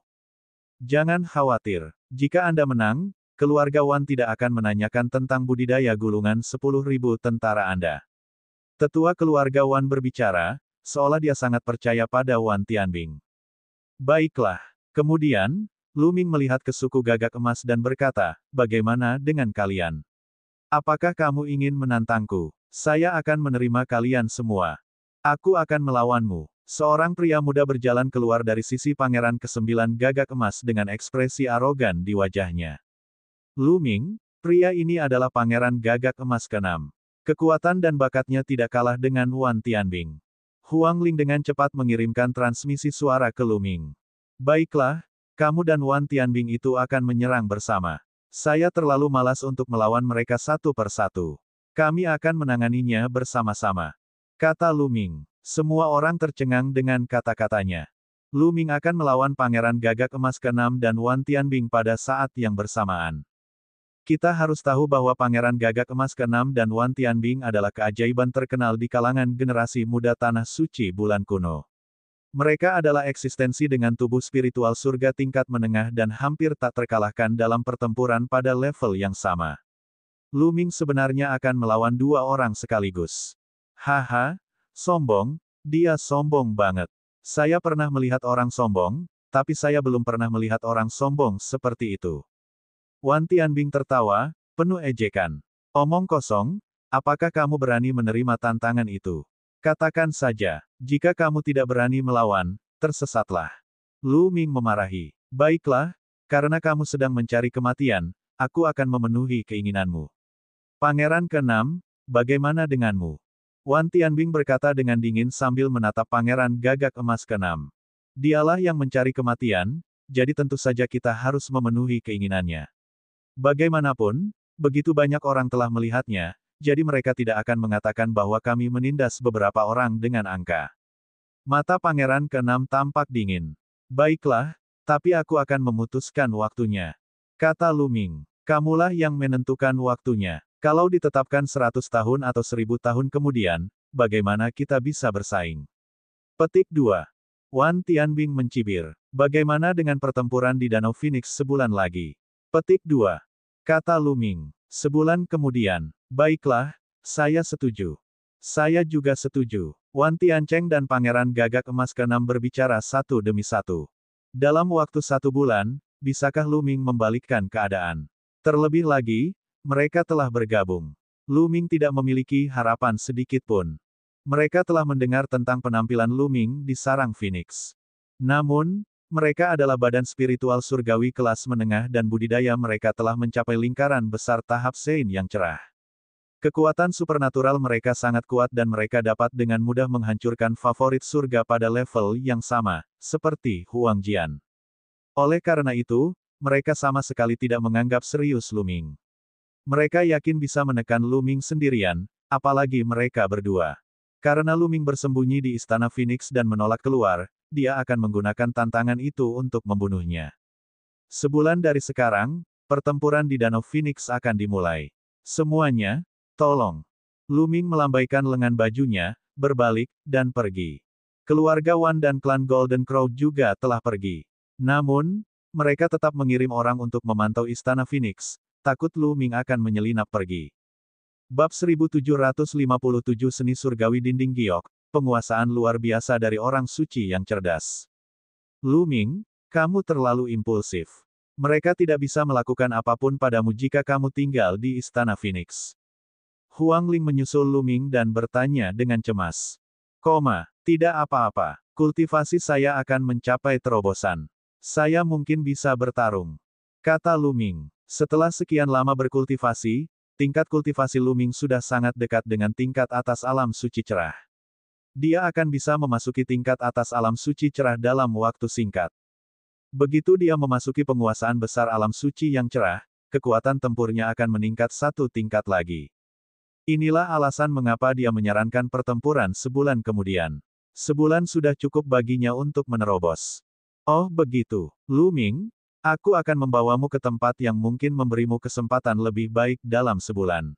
Speaker 1: Jangan khawatir, jika Anda menang, keluarga Wan tidak akan menanyakan tentang budidaya gulungan 10.000 tentara Anda. Tetua keluarga Wan berbicara, seolah dia sangat percaya pada Wan Tianbing. Baiklah. Kemudian, Lu Ming melihat ke suku Gagak Emas dan berkata, bagaimana dengan kalian? Apakah kamu ingin menantangku? Saya akan menerima kalian semua. Aku akan melawanmu. Seorang pria muda berjalan keluar dari sisi Pangeran ke-9 Gagak Emas dengan ekspresi arogan di wajahnya. Lu Ming, pria ini adalah Pangeran Gagak Emas ke-6. Kekuatan dan bakatnya tidak kalah dengan Wan Tianbing. Huang Ling dengan cepat mengirimkan transmisi suara ke Lu Ming. Baiklah, kamu dan Wan Tianbing itu akan menyerang bersama. Saya terlalu malas untuk melawan mereka satu persatu. Kami akan menanganinya bersama-sama. Kata Lu Ming. Semua orang tercengang dengan kata-katanya. Lu Ming akan melawan Pangeran Gagak Emas ke-6 dan Wan Tianbing pada saat yang bersamaan. Kita harus tahu bahwa Pangeran Gagak Emas ke-6 dan Wan Tianbing adalah keajaiban terkenal di kalangan generasi muda Tanah Suci Bulan Kuno. Mereka adalah eksistensi dengan tubuh spiritual surga tingkat menengah dan hampir tak terkalahkan dalam pertempuran pada level yang sama. Lu Ming sebenarnya akan melawan dua orang sekaligus. Haha, sombong, dia sombong banget. Saya pernah melihat orang sombong, tapi saya belum pernah melihat orang sombong seperti itu. Wan Tianbing tertawa, penuh ejekan. Omong kosong, apakah kamu berani menerima tantangan itu? Katakan saja, jika kamu tidak berani melawan, tersesatlah. Lu Ming memarahi. Baiklah, karena kamu sedang mencari kematian, aku akan memenuhi keinginanmu. Pangeran ke-6, bagaimana denganmu? Wan Tianbing berkata dengan dingin sambil menatap pangeran gagak emas ke-6. Dialah yang mencari kematian, jadi tentu saja kita harus memenuhi keinginannya. Bagaimanapun, begitu banyak orang telah melihatnya, jadi mereka tidak akan mengatakan bahwa kami menindas beberapa orang dengan angka. Mata pangeran ke-6 tampak dingin. Baiklah, tapi aku akan memutuskan waktunya. Kata Lu Ming. Kamulah yang menentukan waktunya. Kalau ditetapkan 100 tahun atau 1000 tahun kemudian, bagaimana kita bisa bersaing? Petik 2. Wan Tianbing mencibir. Bagaimana dengan pertempuran di Danau Phoenix sebulan lagi? Petik 2. Kata Lu Ming. Sebulan kemudian. Baiklah, saya setuju. Saya juga setuju. Wan Tiancheng dan Pangeran Gagak Emas ke-6 berbicara satu demi satu. Dalam waktu 1 bulan, bisakah Lu Ming membalikkan keadaan? Terlebih lagi, mereka telah bergabung. Lu Ming tidak memiliki harapan sedikit pun. Mereka telah mendengar tentang penampilan Lu Ming di sarang Phoenix. Namun, mereka adalah badan spiritual surgawi kelas menengah dan budidaya mereka telah mencapai lingkaran besar tahap Sein yang cerah. Kekuatan supernatural mereka sangat kuat dan mereka dapat dengan mudah menghancurkan favorit surga pada level yang sama, seperti Huang Jian. Oleh karena itu, mereka sama sekali tidak menganggap serius Lu Ming. Mereka yakin bisa menekan Lu Ming sendirian, apalagi mereka berdua. Karena Lu Ming bersembunyi di Istana Phoenix dan menolak keluar, dia akan menggunakan tantangan itu untuk membunuhnya. Sebulan dari sekarang, pertempuran di Danau Phoenix akan dimulai. Semuanya, tolong. Lu Ming melambaikan lengan bajunya, berbalik, dan pergi. Keluarga Wan dan klan Golden Crow juga telah pergi. Namun, mereka tetap mengirim orang untuk memantau Istana Phoenix, takut Lu Ming akan menyelinap pergi. Bab 1757 Seni Surgawi Dinding Giok, penguasaan luar biasa dari orang suci yang cerdas. Lu Ming, kamu terlalu impulsif. Mereka tidak bisa melakukan apapun padamu jika kamu tinggal di Istana Phoenix. Huang Ling menyusul Lu Ming dan bertanya dengan cemas. Tidak apa-apa. Kultivasi saya akan mencapai terobosan. Saya mungkin bisa bertarung. Kata Lu Ming. Setelah sekian lama berkultivasi, tingkat kultivasi Lu Ming sudah sangat dekat dengan tingkat atas alam suci cerah. Dia akan bisa memasuki tingkat atas alam suci cerah dalam waktu singkat. Begitu dia memasuki penguasaan besar alam suci yang cerah, kekuatan tempurnya akan meningkat 1 tingkat lagi. Inilah alasan mengapa dia menyarankan pertempuran sebulan kemudian. Sebulan sudah cukup baginya untuk menerobos. Oh begitu, Lu Ming, aku akan membawamu ke tempat yang mungkin memberimu kesempatan lebih baik dalam sebulan.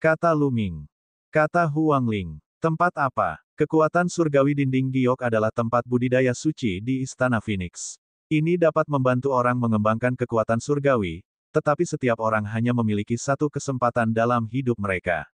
Speaker 1: Kata Lu Ming. Kata Huang Ling. Tempat apa? Kekuatan surgawi dinding giok adalah tempat budidaya suci di Istana Phoenix. Ini dapat membantu orang mengembangkan kekuatan surgawi, tetapi setiap orang hanya memiliki satu kesempatan dalam hidup mereka.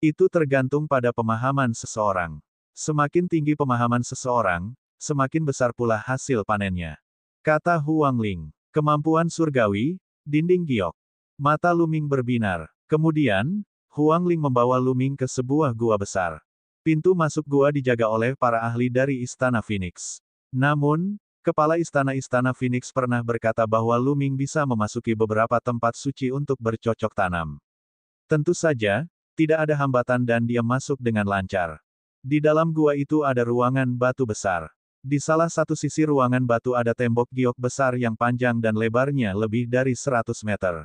Speaker 1: Itu tergantung pada pemahaman seseorang. Semakin tinggi pemahaman seseorang, semakin besar pula hasil panennya. Kata Huang Ling. Kemampuan surgawi, dinding giok. Mata Lu Ming berbinar. Kemudian, Huang Ling membawa Lu Ming ke sebuah gua besar. Pintu masuk gua dijaga oleh para ahli dari Istana Phoenix. Namun, kepala Istana Phoenix pernah berkata bahwa Lu Ming bisa memasuki beberapa tempat suci untuk bercocok tanam. Tentu saja, tidak ada hambatan dan dia masuk dengan lancar. Di dalam gua itu ada ruangan batu besar. Di salah satu sisi ruangan batu ada tembok giok besar yang panjang dan lebarnya lebih dari 100 meter.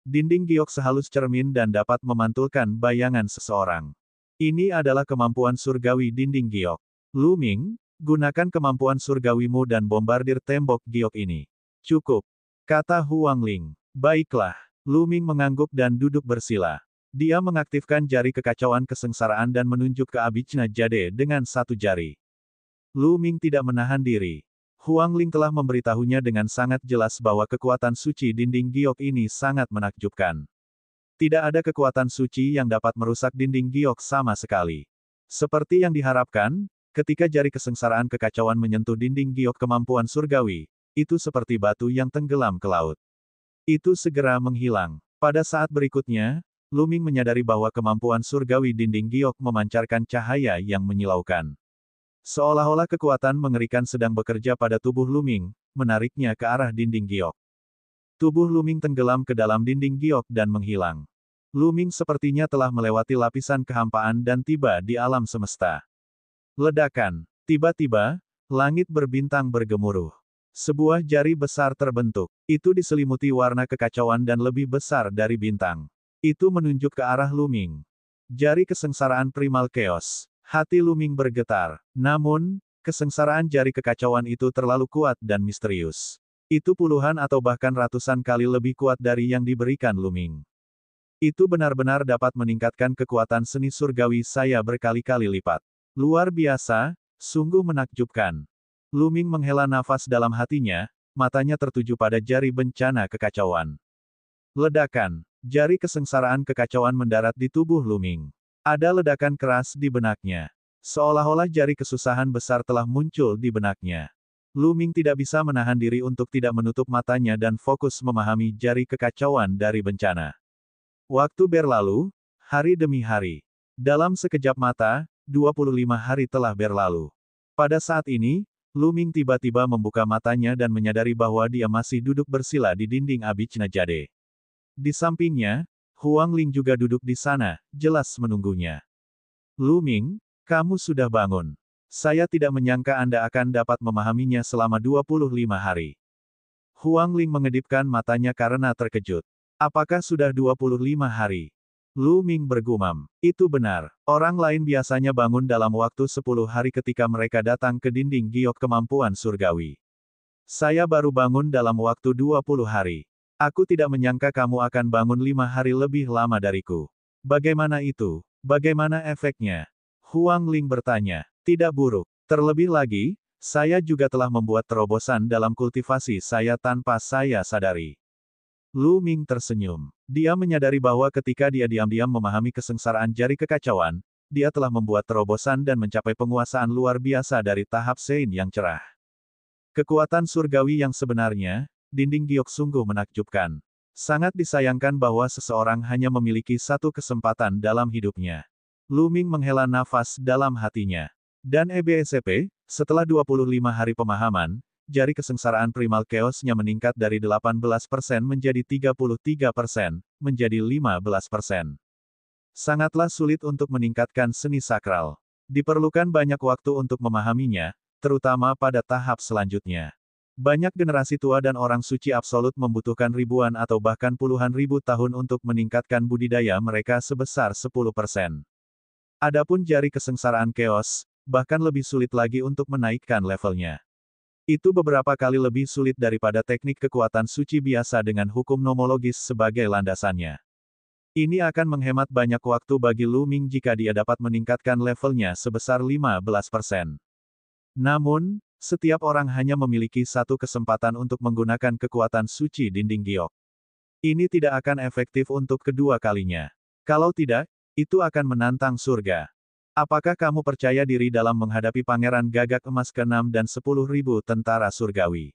Speaker 1: Dinding giok sehalus cermin dan dapat memantulkan bayangan seseorang. Ini adalah kemampuan surgawi dinding giok. Lu Ming, gunakan kemampuan surgawimu dan bombardir tembok giok ini. Cukup. Kata Huang Ling. Baiklah. Lu Ming mengangguk dan duduk bersila. Dia mengaktifkan jari kekacauan kesengsaraan dan menunjuk ke Abijna Jade dengan satu jari. Lu Ming tidak menahan diri. Huang Ling telah memberitahunya dengan sangat jelas bahwa kekuatan suci dinding giok ini sangat menakjubkan. Tidak ada kekuatan suci yang dapat merusak dinding giok sama sekali. Seperti yang diharapkan, ketika jari kesengsaraan kekacauan menyentuh dinding giok kemampuan surgawi, itu seperti batu yang tenggelam ke laut. Itu segera menghilang. Pada saat berikutnya, Lu Ming menyadari bahwa kemampuan surgawi dinding giok memancarkan cahaya yang menyilaukan. Seolah-olah kekuatan mengerikan sedang bekerja pada tubuh Lu Ming, menariknya ke arah dinding giok. Tubuh Lu Ming tenggelam ke dalam dinding giok dan menghilang. Lu Ming sepertinya telah melewati lapisan kehampaan dan tiba di alam semesta. Ledakan. Tiba-tiba, langit berbintang bergemuruh. Sebuah jari besar terbentuk. Itu diselimuti warna kekacauan dan lebih besar dari bintang. Itu menunjuk ke arah Lu Ming. Jari kesengsaraan primal chaos. Hati Lu Ming bergetar. Namun, kesengsaraan jari kekacauan itu terlalu kuat dan misterius. Itu puluhan atau bahkan ratusan kali lebih kuat dari yang diberikan Lu Ming. Itu benar-benar dapat meningkatkan kekuatan seni surgawi saya berkali-kali lipat. Luar biasa, sungguh menakjubkan. Lu Ming menghela nafas dalam hatinya, matanya tertuju pada jari bencana kekacauan. Ledakan. Jari kesengsaraan kekacauan mendarat di tubuh Lu Ming. Ada ledakan keras di benaknya. Seolah-olah jari kesusahan besar telah muncul di benaknya. Lu Ming tidak bisa menahan diri untuk tidak menutup matanya dan fokus memahami jari kekacauan dari bencana. Waktu berlalu, hari demi hari. Dalam sekejap mata, 25 hari telah berlalu. Pada saat ini, Lu Ming tiba-tiba membuka matanya dan menyadari bahwa dia masih duduk bersila di dinding Abhijna Jade. Di sampingnya, Huang Ling juga duduk di sana, jelas menunggunya. Lu Ming, kamu sudah bangun. Saya tidak menyangka Anda akan dapat memahaminya selama 25 hari. Huang Ling mengedipkan matanya karena terkejut. Apakah sudah 25 hari? Lu Ming bergumam. Itu benar. Orang lain biasanya bangun dalam waktu 10 hari ketika mereka datang ke dinding giok kemampuan surgawi. Saya baru bangun dalam waktu 20 hari. Aku tidak menyangka kamu akan bangun 5 hari lebih lama dariku. Bagaimana itu? Bagaimana efeknya? Huang Ling bertanya. Tidak buruk. Terlebih lagi, saya juga telah membuat terobosan dalam kultivasi saya tanpa saya sadari. Lu Ming tersenyum. Dia menyadari bahwa ketika dia diam-diam memahami kesengsaraan jari kekacauan, dia telah membuat terobosan dan mencapai penguasaan luar biasa dari tahap Sein yang cerah. Kekuatan surgawi yang sebenarnya, dinding giok sungguh menakjubkan. Sangat disayangkan bahwa seseorang hanya memiliki satu kesempatan dalam hidupnya. Lu Ming menghela nafas dalam hatinya. Dan EBSCP, setelah 25 hari pemahaman, jari kesengsaraan primal chaos-nya meningkat dari 18% menjadi 33%, menjadi 15%. Sangatlah sulit untuk meningkatkan seni sakral. Diperlukan banyak waktu untuk memahaminya, terutama pada tahap selanjutnya. Banyak generasi tua dan orang suci absolut membutuhkan ribuan atau bahkan puluhan ribu tahun untuk meningkatkan budidaya mereka sebesar 10%. Adapun jari kesengsaraan chaos, bahkan lebih sulit lagi untuk menaikkan levelnya. Itu beberapa kali lebih sulit daripada teknik kekuatan suci biasa dengan hukum nomologis sebagai landasannya. Ini akan menghemat banyak waktu bagi Lu Ming jika dia dapat meningkatkan levelnya sebesar 15%. Namun, setiap orang hanya memiliki satu kesempatan untuk menggunakan kekuatan suci dinding giok. Ini tidak akan efektif untuk kedua kalinya. Kalau tidak, itu akan menantang surga. Apakah kamu percaya diri dalam menghadapi Pangeran Gagak Emas ke-6 dan 10.000 tentara surgawi?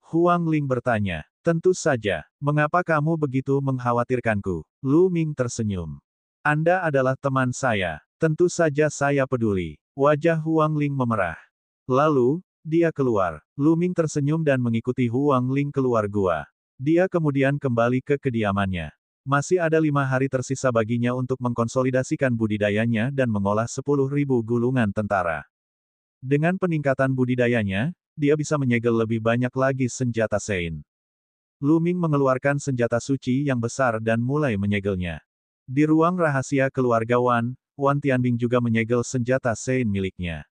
Speaker 1: Huang Ling bertanya. Tentu saja. Mengapa kamu begitu mengkhawatirkanku? Lu Ming tersenyum. Anda adalah teman saya. Tentu saja saya peduli. Wajah Huang Ling memerah. Lalu, dia keluar. Lu Ming tersenyum dan mengikuti Huang Ling keluar gua. Dia kemudian kembali ke kediamannya. Masih ada 5 hari tersisa baginya untuk mengkonsolidasikan budidayanya dan mengolah 10.000 gulungan tentara. Dengan peningkatan budidayanya, dia bisa menyegel lebih banyak lagi senjata Sein. Lu Ming mengeluarkan senjata suci yang besar dan mulai menyegelnya. Di ruang rahasia keluarga Wan Tianbing juga menyegel senjata Sein miliknya.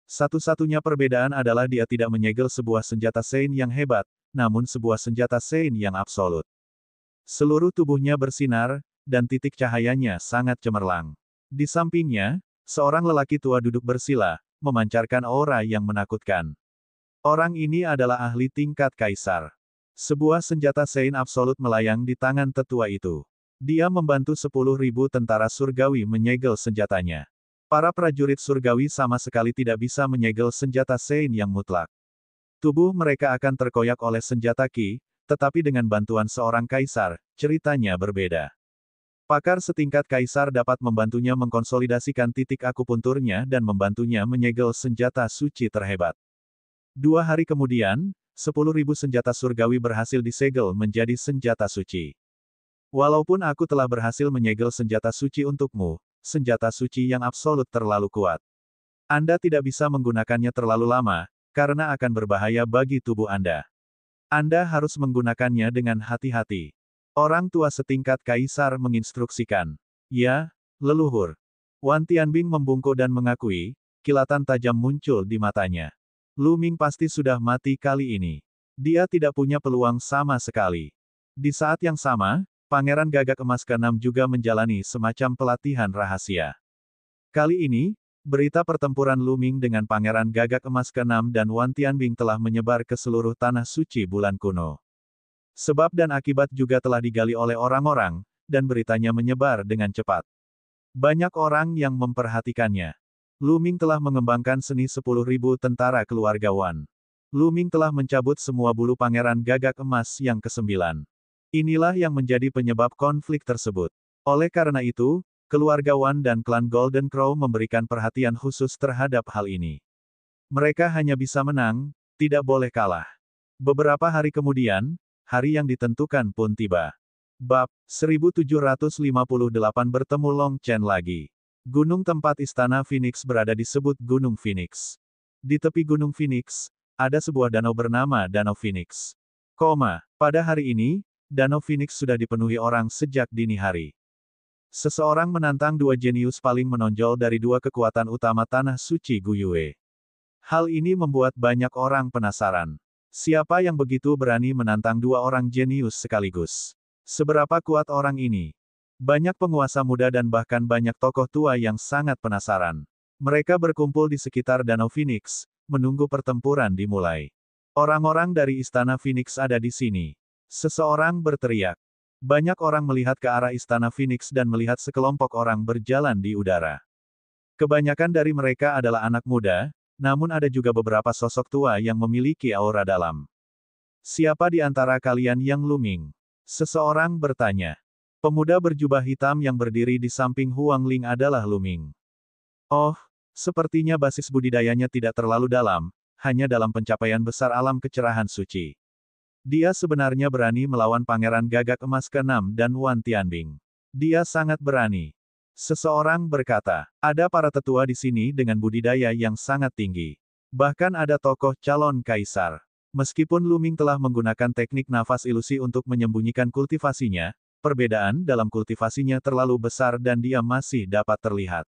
Speaker 1: Satu-satunya perbedaan adalah dia tidak menyegel sebuah senjata Sein yang hebat, namun sebuah senjata Sein yang absolut. Seluruh tubuhnya bersinar, dan titik cahayanya sangat cemerlang. Di sampingnya, seorang lelaki tua duduk bersila, memancarkan aura yang menakutkan. Orang ini adalah ahli tingkat kaisar. Sebuah senjata Sein absolut melayang di tangan tetua itu. Dia membantu 10.000 tentara surgawi menyegel senjatanya. Para prajurit surgawi sama sekali tidak bisa menyegel senjata Sein yang mutlak. Tubuh mereka akan terkoyak oleh senjata Qi, tetapi dengan bantuan seorang kaisar, ceritanya berbeda. Pakar setingkat kaisar dapat membantunya mengkonsolidasikan titik akupunturnya dan membantunya menyegel senjata suci terhebat. 2 hari kemudian, 10.000 senjata surgawi berhasil disegel menjadi senjata suci. Walaupun aku telah berhasil menyegel senjata suci untukmu, senjata suci yang absolut terlalu kuat. Anda tidak bisa menggunakannya terlalu lama, karena akan berbahaya bagi tubuh Anda. Anda harus menggunakannya dengan hati-hati. Orang tua setingkat kaisar menginstruksikan. Ya, leluhur. Wan Tianbing membungkuk dan mengakui, kilatan tajam muncul di matanya. Lu Ming pasti sudah mati kali ini. Dia tidak punya peluang sama sekali. Di saat yang sama, Pangeran Gagak Emas ke-6 juga menjalani semacam pelatihan rahasia. Kali ini, berita pertempuran Lu Ming dengan Pangeran Gagak Emas ke-6 dan Wan Tianbing telah menyebar ke seluruh tanah suci bulan kuno. Sebab dan akibat juga telah digali oleh orang-orang, dan beritanya menyebar dengan cepat. Banyak orang yang memperhatikannya. Lu Ming telah mengembangkan seni 10.000 tentara keluarga Wan. Lu Ming telah mencabut semua bulu Pangeran Gagak Emas yang ke-9. Inilah yang menjadi penyebab konflik tersebut. Oleh karena itu, keluarga Wan dan klan Golden Crow memberikan perhatian khusus terhadap hal ini. Mereka hanya bisa menang, tidak boleh kalah. Beberapa hari kemudian, hari yang ditentukan pun tiba. Bab 1758 bertemu Long Chen lagi. Gunung tempat istana Phoenix berada disebut Gunung Phoenix. Di tepi Gunung Phoenix, ada sebuah danau bernama Danau Phoenix. Pada hari ini, Danau Phoenix sudah dipenuhi orang sejak dini hari. Seseorang menantang dua jenius paling menonjol dari dua kekuatan utama tanah suci Guyue. Hal ini membuat banyak orang penasaran. Siapa yang begitu berani menantang dua orang jenius sekaligus? Seberapa kuat orang ini? Banyak penguasa muda dan bahkan banyak tokoh tua yang sangat penasaran. Mereka berkumpul di sekitar Danau Phoenix, menunggu pertempuran dimulai. Orang-orang dari Istana Phoenix ada di sini. Seseorang berteriak. Banyak orang melihat ke arah Istana Phoenix dan melihat sekelompok orang berjalan di udara. Kebanyakan dari mereka adalah anak muda, namun ada juga beberapa sosok tua yang memiliki aura dalam. Siapa di antara kalian yang Lu Ming? Seseorang bertanya. Pemuda berjubah hitam yang berdiri di samping Huang Ling adalah Lu Ming. Oh, sepertinya basis budidayanya tidak terlalu dalam, hanya dalam pencapaian besar alam kecerahan suci. Dia sebenarnya berani melawan Pangeran Gagak Emas ke-6 dan Wan Tianbing. Dia sangat berani. Seseorang berkata, ada para tetua di sini dengan budidaya yang sangat tinggi. Bahkan ada tokoh calon kaisar. Meskipun Lu Ming telah menggunakan teknik nafas ilusi untuk menyembunyikan kultivasinya, perbedaan dalam kultivasinya terlalu besar dan dia masih dapat terlihat.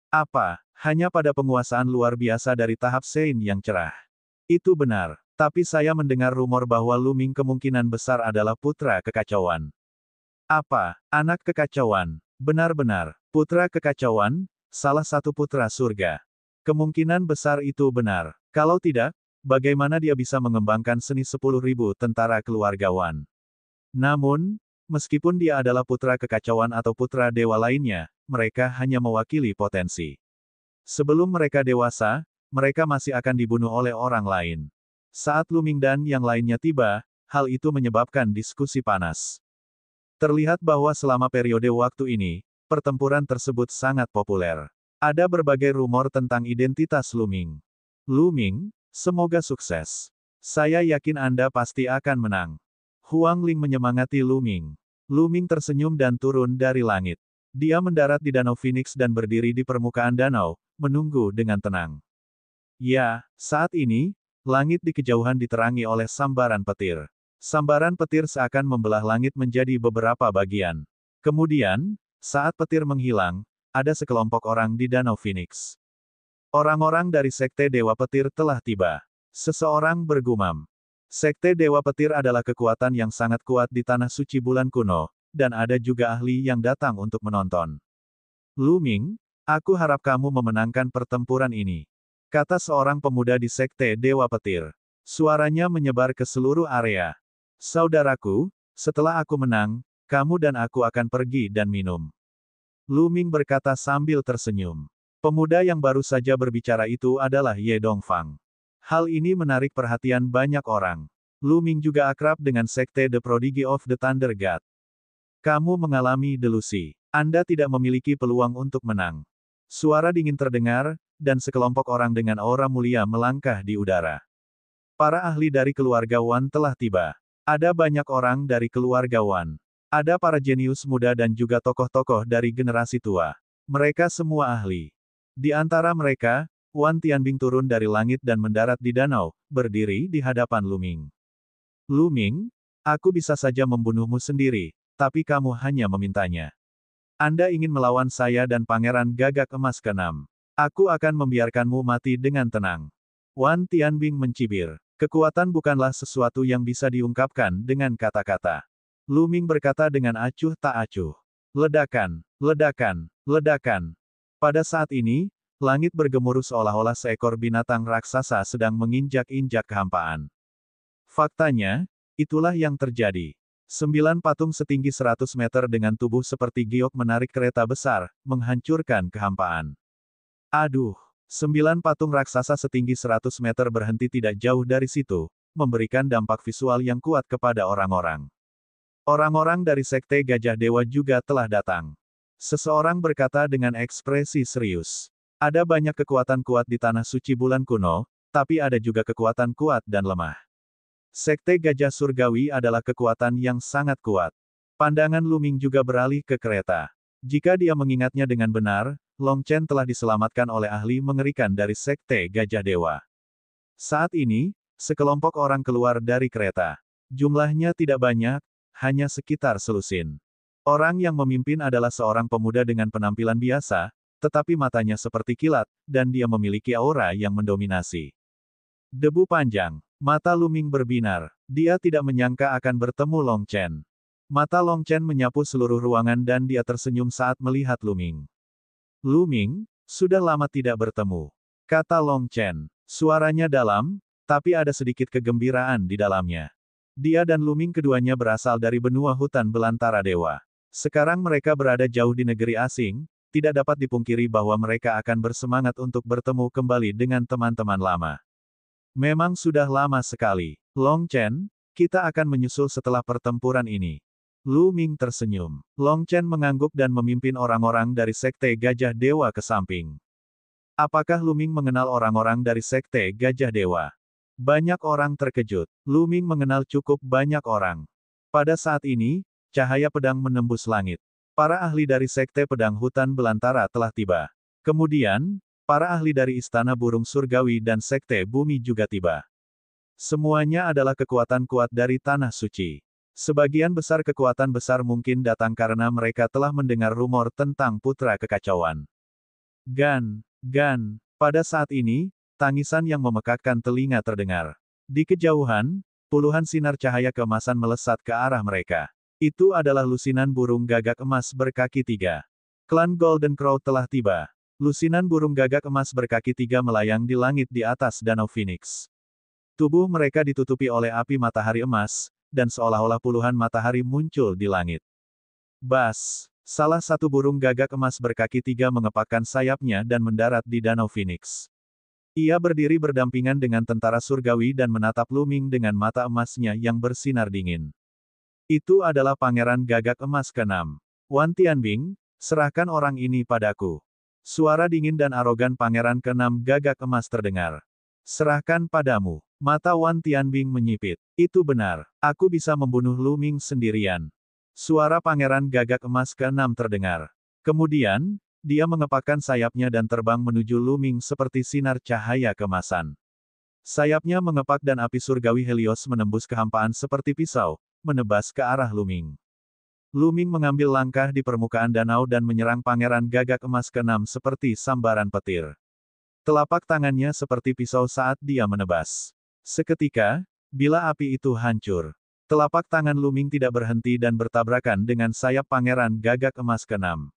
Speaker 1: Apa? Hanya pada penguasaan luar biasa dari tahap Sein yang cerah. Itu benar. Tapi saya mendengar rumor bahwa Lu Ming kemungkinan besar adalah putra kekacauan. Apa? Anak kekacauan? Benar-benar. Putra kekacauan? Salah satu putra surga. Kemungkinan besar itu benar. Kalau tidak, bagaimana dia bisa mengembangkan seni 10.000 tentara keluarga Wan? Namun, meskipun dia adalah putra kekacauan atau putra dewa lainnya, mereka hanya mewakili potensi. Sebelum mereka dewasa, mereka masih akan dibunuh oleh orang lain. Saat Lu Ming dan yang lainnya tiba, hal itu menyebabkan diskusi panas. Terlihat bahwa selama periode waktu ini, pertempuran tersebut sangat populer. Ada berbagai rumor tentang identitas Lu Ming. Lu Ming, semoga sukses. Saya yakin Anda pasti akan menang. Huang Ling menyemangati Lu Ming. Lu Ming tersenyum dan turun dari langit. Dia mendarat di Danau Phoenix dan berdiri di permukaan danau, menunggu dengan tenang. Ya, saat ini, langit di kejauhan diterangi oleh sambaran petir. Sambaran petir seakan membelah langit menjadi beberapa bagian. Kemudian, saat petir menghilang, ada sekelompok orang di Danau Phoenix. Orang-orang dari Sekte Dewa Petir telah tiba. Seseorang bergumam. Sekte Dewa Petir adalah kekuatan yang sangat kuat di Tanah Suci Bulan Kuno, dan ada juga ahli yang datang untuk menonton. Lu Ming, aku harap kamu memenangkan pertempuran ini. Kata seorang pemuda di Sekte Dewa Petir. Suaranya menyebar ke seluruh area. Saudaraku, setelah aku menang, kamu dan aku akan pergi dan minum. Lu Ming berkata sambil tersenyum. Pemuda yang baru saja berbicara itu adalah Ye Dongfang. Hal ini menarik perhatian banyak orang. Lu Ming juga akrab dengan Sekte The Prodigy of the Thunder God. Kamu mengalami delusi. Anda tidak memiliki peluang untuk menang. Suara dingin terdengar, dan sekelompok orang dengan aura mulia melangkah di udara. Para ahli dari keluarga Wan telah tiba. Ada banyak orang dari keluarga Wan. Ada para jenius muda dan juga tokoh-tokoh dari generasi tua. Mereka semua ahli. Di antara mereka, Wan Tianbing turun dari langit dan mendarat di danau, berdiri di hadapan Lu Ming. Lu Ming, aku bisa saja membunuhmu sendiri, tapi kamu hanya memintanya. Anda ingin melawan saya dan Pangeran Gagak Emas ke-6. Aku akan membiarkanmu mati dengan tenang. Wan Tianbing mencibir. Kekuatan bukanlah sesuatu yang bisa diungkapkan dengan kata-kata. Lu Ming berkata dengan acuh tak acuh. Ledakan, ledakan, ledakan. Pada saat ini, langit bergemuruh seolah-olah seekor binatang raksasa sedang menginjak-injak kehampaan. Faktanya, itulah yang terjadi. 9 patung setinggi 100 meter dengan tubuh seperti giok menarik kereta besar, menghancurkan kehampaan. Aduh, 9 patung raksasa setinggi 100 meter berhenti tidak jauh dari situ, memberikan dampak visual yang kuat kepada orang-orang. Orang-orang dari Sekte Gajah Dewa juga telah datang. Seseorang berkata dengan ekspresi serius. Ada banyak kekuatan kuat di Tanah Suci Bulan Kuno, tapi ada juga kekuatan kuat dan lemah. Sekte Gajah Surgawi adalah kekuatan yang sangat kuat. Pandangan Lu Ming juga beralih ke kereta. Jika dia mengingatnya dengan benar, Long Chen telah diselamatkan oleh ahli mengerikan dari Sekte Gajah Dewa. Saat ini, sekelompok orang keluar dari kereta. Jumlahnya tidak banyak, hanya sekitar selusin. Orang yang memimpin adalah seorang pemuda dengan penampilan biasa, tetapi matanya seperti kilat, dan dia memiliki aura yang mendominasi. Debu panjang. Mata Lu Ming berbinar. Dia tidak menyangka akan bertemu Long Chen. Mata Long Chen menyapu seluruh ruangan dan dia tersenyum saat melihat Lu Ming. Lu Ming, sudah lama tidak bertemu. Kata Long Chen. Suaranya dalam, tapi ada sedikit kegembiraan di dalamnya. Dia dan Lu Ming keduanya berasal dari benua hutan belantara dewa. Sekarang mereka berada jauh di negeri asing, tidak dapat dipungkiri bahwa mereka akan bersemangat untuk bertemu kembali dengan teman-teman lama. Memang sudah lama sekali. Long Chen, kita akan menyusul setelah pertempuran ini. Lu Ming tersenyum. Long Chen mengangguk dan memimpin orang-orang dari Sekte Gajah Dewa ke samping. Apakah Lu Ming mengenal orang-orang dari Sekte Gajah Dewa? Banyak orang terkejut. Lu Ming mengenal cukup banyak orang. Pada saat ini, cahaya pedang menembus langit. Para ahli dari Sekte Pedang Hutan Belantara telah tiba. Kemudian, para ahli dari Istana Burung Surgawi dan Sekte Bumi juga tiba. Semuanya adalah kekuatan kuat dari Tanah Suci. Sebagian besar kekuatan besar mungkin datang karena mereka telah mendengar rumor tentang Putra Kekacauan. Gan, Gan. Pada saat ini, tangisan yang memekakkan telinga terdengar. Di kejauhan, puluhan sinar cahaya keemasan melesat ke arah mereka. Itu adalah lusinan burung gagak emas berkaki 3. Klan Golden Crow telah tiba. Lusinan burung gagak emas berkaki 3 melayang di langit di atas Danau Phoenix. Tubuh mereka ditutupi oleh api matahari emas, dan seolah-olah puluhan matahari muncul di langit. Bas! Salah satu burung gagak emas berkaki 3 mengepakkan sayapnya dan mendarat di Danau Phoenix. Ia berdiri berdampingan dengan tentara surgawi dan menatap Lu Ming dengan mata emasnya yang bersinar dingin. Itu adalah Pangeran Gagak Emas ke-6. Wan Tianbing, serahkan orang ini padaku. Suara dingin dan arogan Pangeran ke-6 Gagak Emas terdengar. Serahkan padamu. Mata Wan Tianbing menyipit. Itu benar. Aku bisa membunuh Lu Ming sendirian. Suara Pangeran Gagak Emas ke-6 terdengar. Kemudian, dia mengepakkan sayapnya dan terbang menuju Lu Ming seperti sinar cahaya kemasan. Sayapnya mengepak dan api surgawi Helios menembus kehampaan seperti pisau, menebas ke arah Lu Ming. Lu Ming mengambil langkah di permukaan danau dan menyerang Pangeran Gagak Emas ke-6 seperti sambaran petir. Telapak tangannya seperti pisau saat dia menebas. Seketika, bila api itu hancur, telapak tangan Lu Ming tidak berhenti dan bertabrakan dengan sayap Pangeran Gagak Emas ke-6.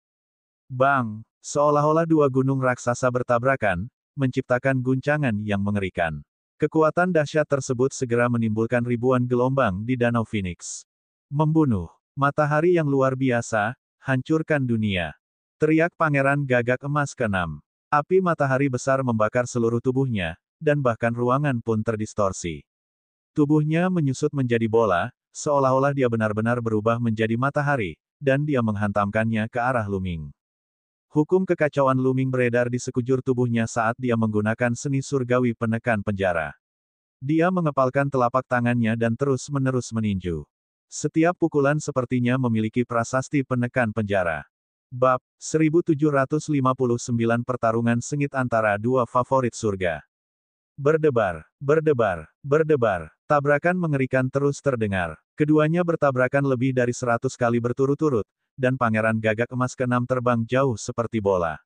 Speaker 1: Bang! Seolah-olah dua gunung raksasa bertabrakan, menciptakan guncangan yang mengerikan. Kekuatan dahsyat tersebut segera menimbulkan ribuan gelombang di Danau Phoenix. Membunuh. Matahari yang luar biasa, hancurkan dunia. Teriak Pangeran Gagak Emas ke-6. Api matahari besar membakar seluruh tubuhnya, dan bahkan ruangan pun terdistorsi. Tubuhnya menyusut menjadi bola, seolah-olah dia benar-benar berubah menjadi matahari, dan dia menghantamkannya ke arah Lu Ming. Hukum kekacauan Lu Ming beredar di sekujur tubuhnya saat dia menggunakan seni surgawi penekan penjara. Dia mengepalkan telapak tangannya dan terus-menerus meninju. Setiap pukulan sepertinya memiliki prasasti penekan penjara. Bab 1759 Pertarungan sengit antara dua favorit surga. Berdebar, berdebar, berdebar. Tabrakan mengerikan terus terdengar. Keduanya bertabrakan lebih dari 100 kali berturut-turut, dan Pangeran Gagak Emas ke-6 terbang jauh seperti bola.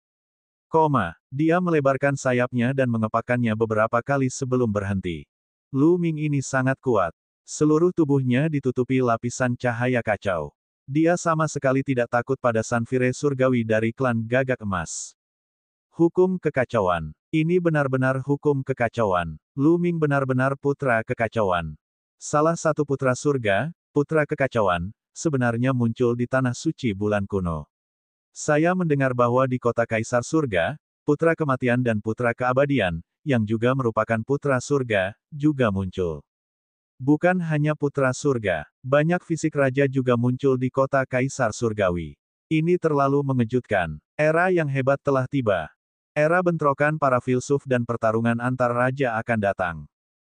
Speaker 1: Dia melebarkan sayapnya dan mengepakkannya beberapa kali sebelum berhenti. Lu Ming ini sangat kuat. Seluruh tubuhnya ditutupi lapisan cahaya kacau. Dia sama sekali tidak takut pada Sanfire Surgawi dari klan Gagak Emas. Hukum kekacauan. Ini benar-benar hukum kekacauan. Lu Ming benar-benar putra kekacauan. Salah satu putra surga, putra kekacauan, sebenarnya muncul di tanah suci bulan kuno. Saya mendengar bahwa di kota Kaisar Surga, putra kematian dan putra keabadian, yang juga merupakan putra surga, juga muncul. Bukan hanya putra surga, banyak fisik raja juga muncul di kota Kaisar Surgawi. Ini terlalu mengejutkan. Era yang hebat telah tiba. Era bentrokan para filsuf dan pertarungan antar raja akan datang.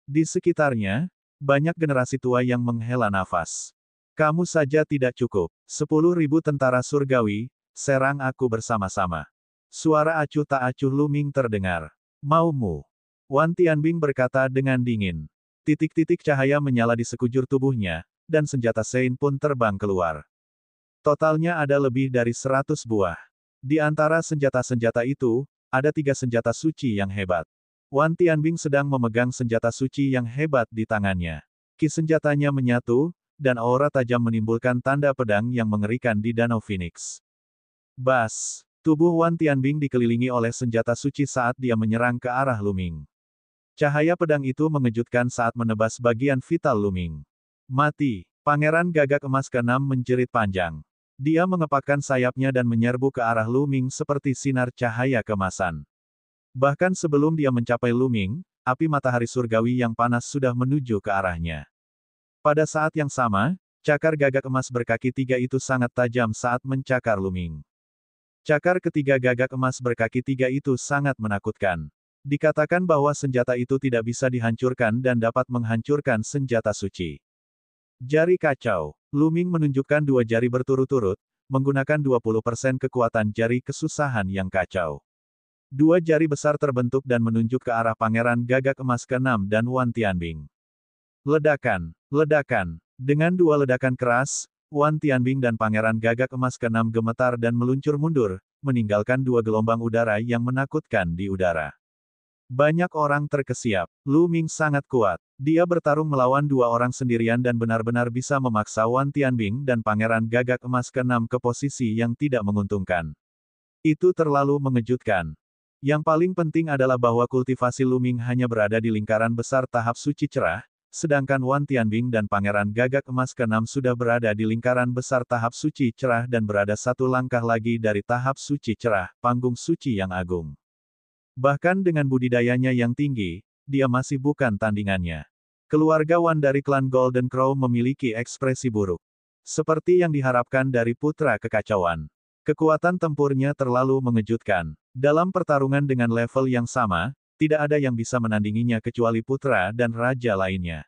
Speaker 1: Di sekitarnya, banyak generasi tua yang menghela nafas. Kamu saja tidak cukup. 10.000 tentara surgawi, serang aku bersama-sama. Suara acuh tak acuh Lu Ming terdengar. Maumu? Wan Tianbing berkata dengan dingin. Titik-titik cahaya menyala di sekujur tubuhnya, dan senjata Sein pun terbang keluar. Totalnya ada lebih dari 100 buah. Di antara senjata-senjata itu, ada 3 senjata suci yang hebat. Wan Tianbing sedang memegang senjata suci yang hebat di tangannya. Ki senjatanya menyatu, dan aura tajam menimbulkan tanda pedang yang mengerikan di Danau Phoenix. Bas! Tubuh Wan Tianbing dikelilingi oleh senjata suci saat dia menyerang ke arah Lu Ming. Cahaya pedang itu mengejutkan saat menebas bagian vital Lu Ming. Mati! Pangeran Gagak Emas ke-6 menjerit panjang. Dia mengepakkan sayapnya dan menyerbu ke arah Lu Ming seperti sinar cahaya kemasan. Bahkan sebelum dia mencapai Lu Ming, api matahari surgawi yang panas sudah menuju ke arahnya. Pada saat yang sama, cakar gagak emas berkaki 3 itu sangat tajam saat mencakar Lu Ming. Cakar ketiga gagak emas berkaki 3 itu sangat menakutkan. Dikatakan bahwa senjata itu tidak bisa dihancurkan dan dapat menghancurkan senjata suci. Jari kacau. Lu Ming menunjukkan 2 jari berturut-turut, menggunakan 20% kekuatan jari kesusahan yang kacau. 2 jari besar terbentuk dan menunjuk ke arah Pangeran Gagak Emas ke-6 dan Wan Tianbing. Ledakan, ledakan. Dengan 2 ledakan keras, Wan Tianbing dan Pangeran Gagak Emas ke-6 gemetar dan meluncur mundur, meninggalkan 2 gelombang udara yang menakutkan di udara. Banyak orang terkesiap. Lu Ming sangat kuat. Dia bertarung melawan 2 orang sendirian dan benar-benar bisa memaksa Wan Tianbing dan Pangeran Gagak Emas ke-6 ke posisi yang tidak menguntungkan. Itu terlalu mengejutkan. Yang paling penting adalah bahwa kultivasi Lu Ming hanya berada di lingkaran besar tahap suci cerah, sedangkan Wan Tianbing dan Pangeran Gagak Emas ke-6 sudah berada di lingkaran besar tahap suci cerah dan berada 1 langkah lagi dari tahap suci cerah, panggung suci yang agung. Bahkan dengan budidayanya yang tinggi, dia masih bukan tandingannya. Keluarga Wan dari klan Golden Crow memiliki ekspresi buruk. Seperti yang diharapkan dari putra kekacauan. Kekuatan tempurnya terlalu mengejutkan. Dalam pertarungan dengan level yang sama, tidak ada yang bisa menandinginya kecuali putra dan raja lainnya.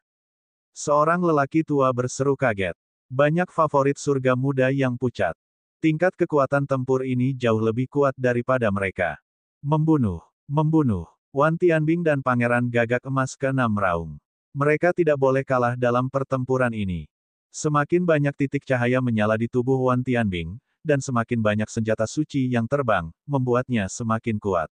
Speaker 1: Seorang lelaki tua berseru kaget. Banyak favorit surga muda yang pucat. Tingkat kekuatan tempur ini jauh lebih kuat daripada mereka. Membunuh. Membunuh. Wan Tianbing dan Pangeran Gagak Emas ke-6 meraung. Mereka tidak boleh kalah dalam pertempuran ini. Semakin banyak titik cahaya menyala di tubuh Wan Tianbing, dan semakin banyak senjata suci yang terbang, membuatnya semakin kuat.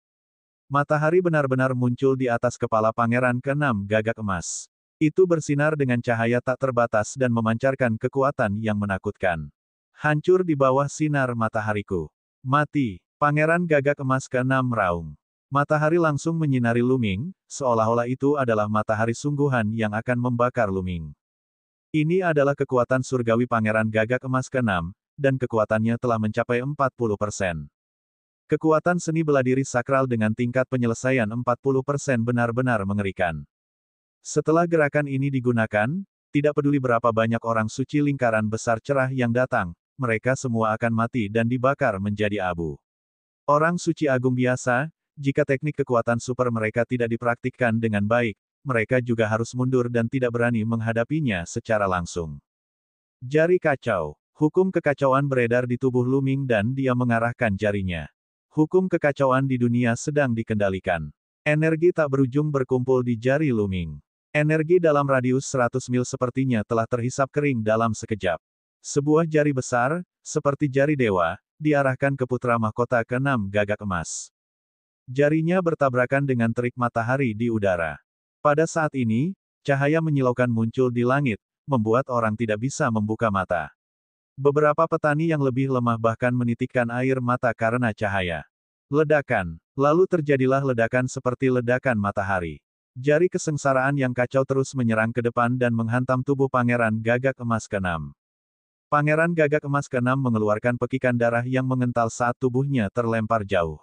Speaker 1: Matahari benar-benar muncul di atas kepala Pangeran ke-6 Gagak Emas. Itu bersinar dengan cahaya tak terbatas dan memancarkan kekuatan yang menakutkan. Hancur di bawah sinar matahariku. Mati. Pangeran Gagak Emas ke-6 meraung. Matahari langsung menyinari Lu Ming, seolah-olah itu adalah matahari sungguhan yang akan membakar Lu Ming. Ini adalah kekuatan surgawi Pangeran Gagak Emas ke-6, dan kekuatannya telah mencapai 40%. Kekuatan seni bela diri sakral dengan tingkat penyelesaian 40% benar-benar mengerikan. Setelah gerakan ini digunakan, tidak peduli berapa banyak orang suci lingkaran besar cerah yang datang, mereka semua akan mati dan dibakar menjadi abu. Orang suci agung biasa, jika teknik kekuatan super mereka tidak dipraktikkan dengan baik, mereka juga harus mundur dan tidak berani menghadapinya secara langsung. Jari kacau. Hukum kekacauan beredar di tubuh Lu Ming dan dia mengarahkan jarinya. Hukum kekacauan di dunia sedang dikendalikan. Energi tak berujung berkumpul di jari Lu Ming. Energi dalam radius 100 mil sepertinya telah terhisap kering dalam sekejap. Sebuah jari besar, seperti jari dewa, diarahkan ke putra mahkota ke-6 gagak emas. Jarinya bertabrakan dengan terik matahari di udara. Pada saat ini, cahaya menyilaukan muncul di langit, membuat orang tidak bisa membuka mata. Beberapa petani yang lebih lemah bahkan menitikkan air mata karena cahaya. Ledakan. Lalu terjadilah ledakan seperti ledakan matahari. Jari kesengsaraan yang kacau terus menyerang ke depan dan menghantam tubuh Pangeran Gagak Emas ke-6. Pangeran Gagak Emas ke-6 mengeluarkan pekikan darah yang mengental saat tubuhnya terlempar jauh.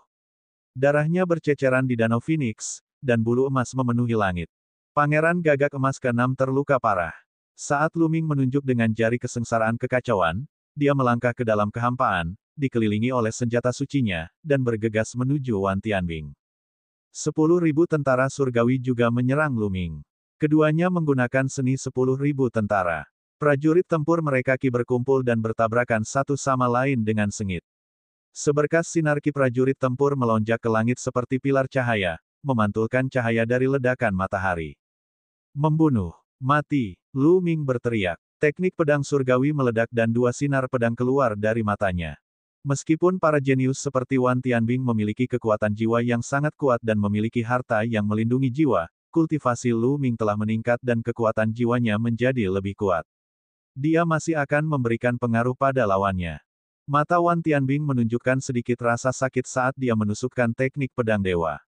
Speaker 1: Darahnya berceceran di Danau Phoenix, dan bulu emas memenuhi langit. Pangeran Gagak Emas ke-6 terluka parah. Saat Lu Ming menunjuk dengan jari kesengsaraan kekacauan, dia melangkah ke dalam kehampaan, dikelilingi oleh senjata sucinya, dan bergegas menuju Wan Tianbing. 10.000 tentara surgawi juga menyerang Lu Ming. Keduanya menggunakan seni 10.000 tentara. Prajurit tempur mereka ki berkumpul dan bertabrakan satu sama lain dengan sengit. Seberkas sinar ki prajurit tempur melonjak ke langit seperti pilar cahaya, memantulkan cahaya dari ledakan matahari. Membunuh. Mati, Lu Ming berteriak. Teknik pedang surgawi meledak dan dua sinar pedang keluar dari matanya. Meskipun para jenius seperti Wan Tianbing memiliki kekuatan jiwa yang sangat kuat dan memiliki harta yang melindungi jiwa, kultivasi Lu Ming telah meningkat dan kekuatan jiwanya menjadi lebih kuat. Dia masih akan memberikan pengaruh pada lawannya. Mata Wan Tianbing menunjukkan sedikit rasa sakit saat dia menusukkan teknik pedang dewa.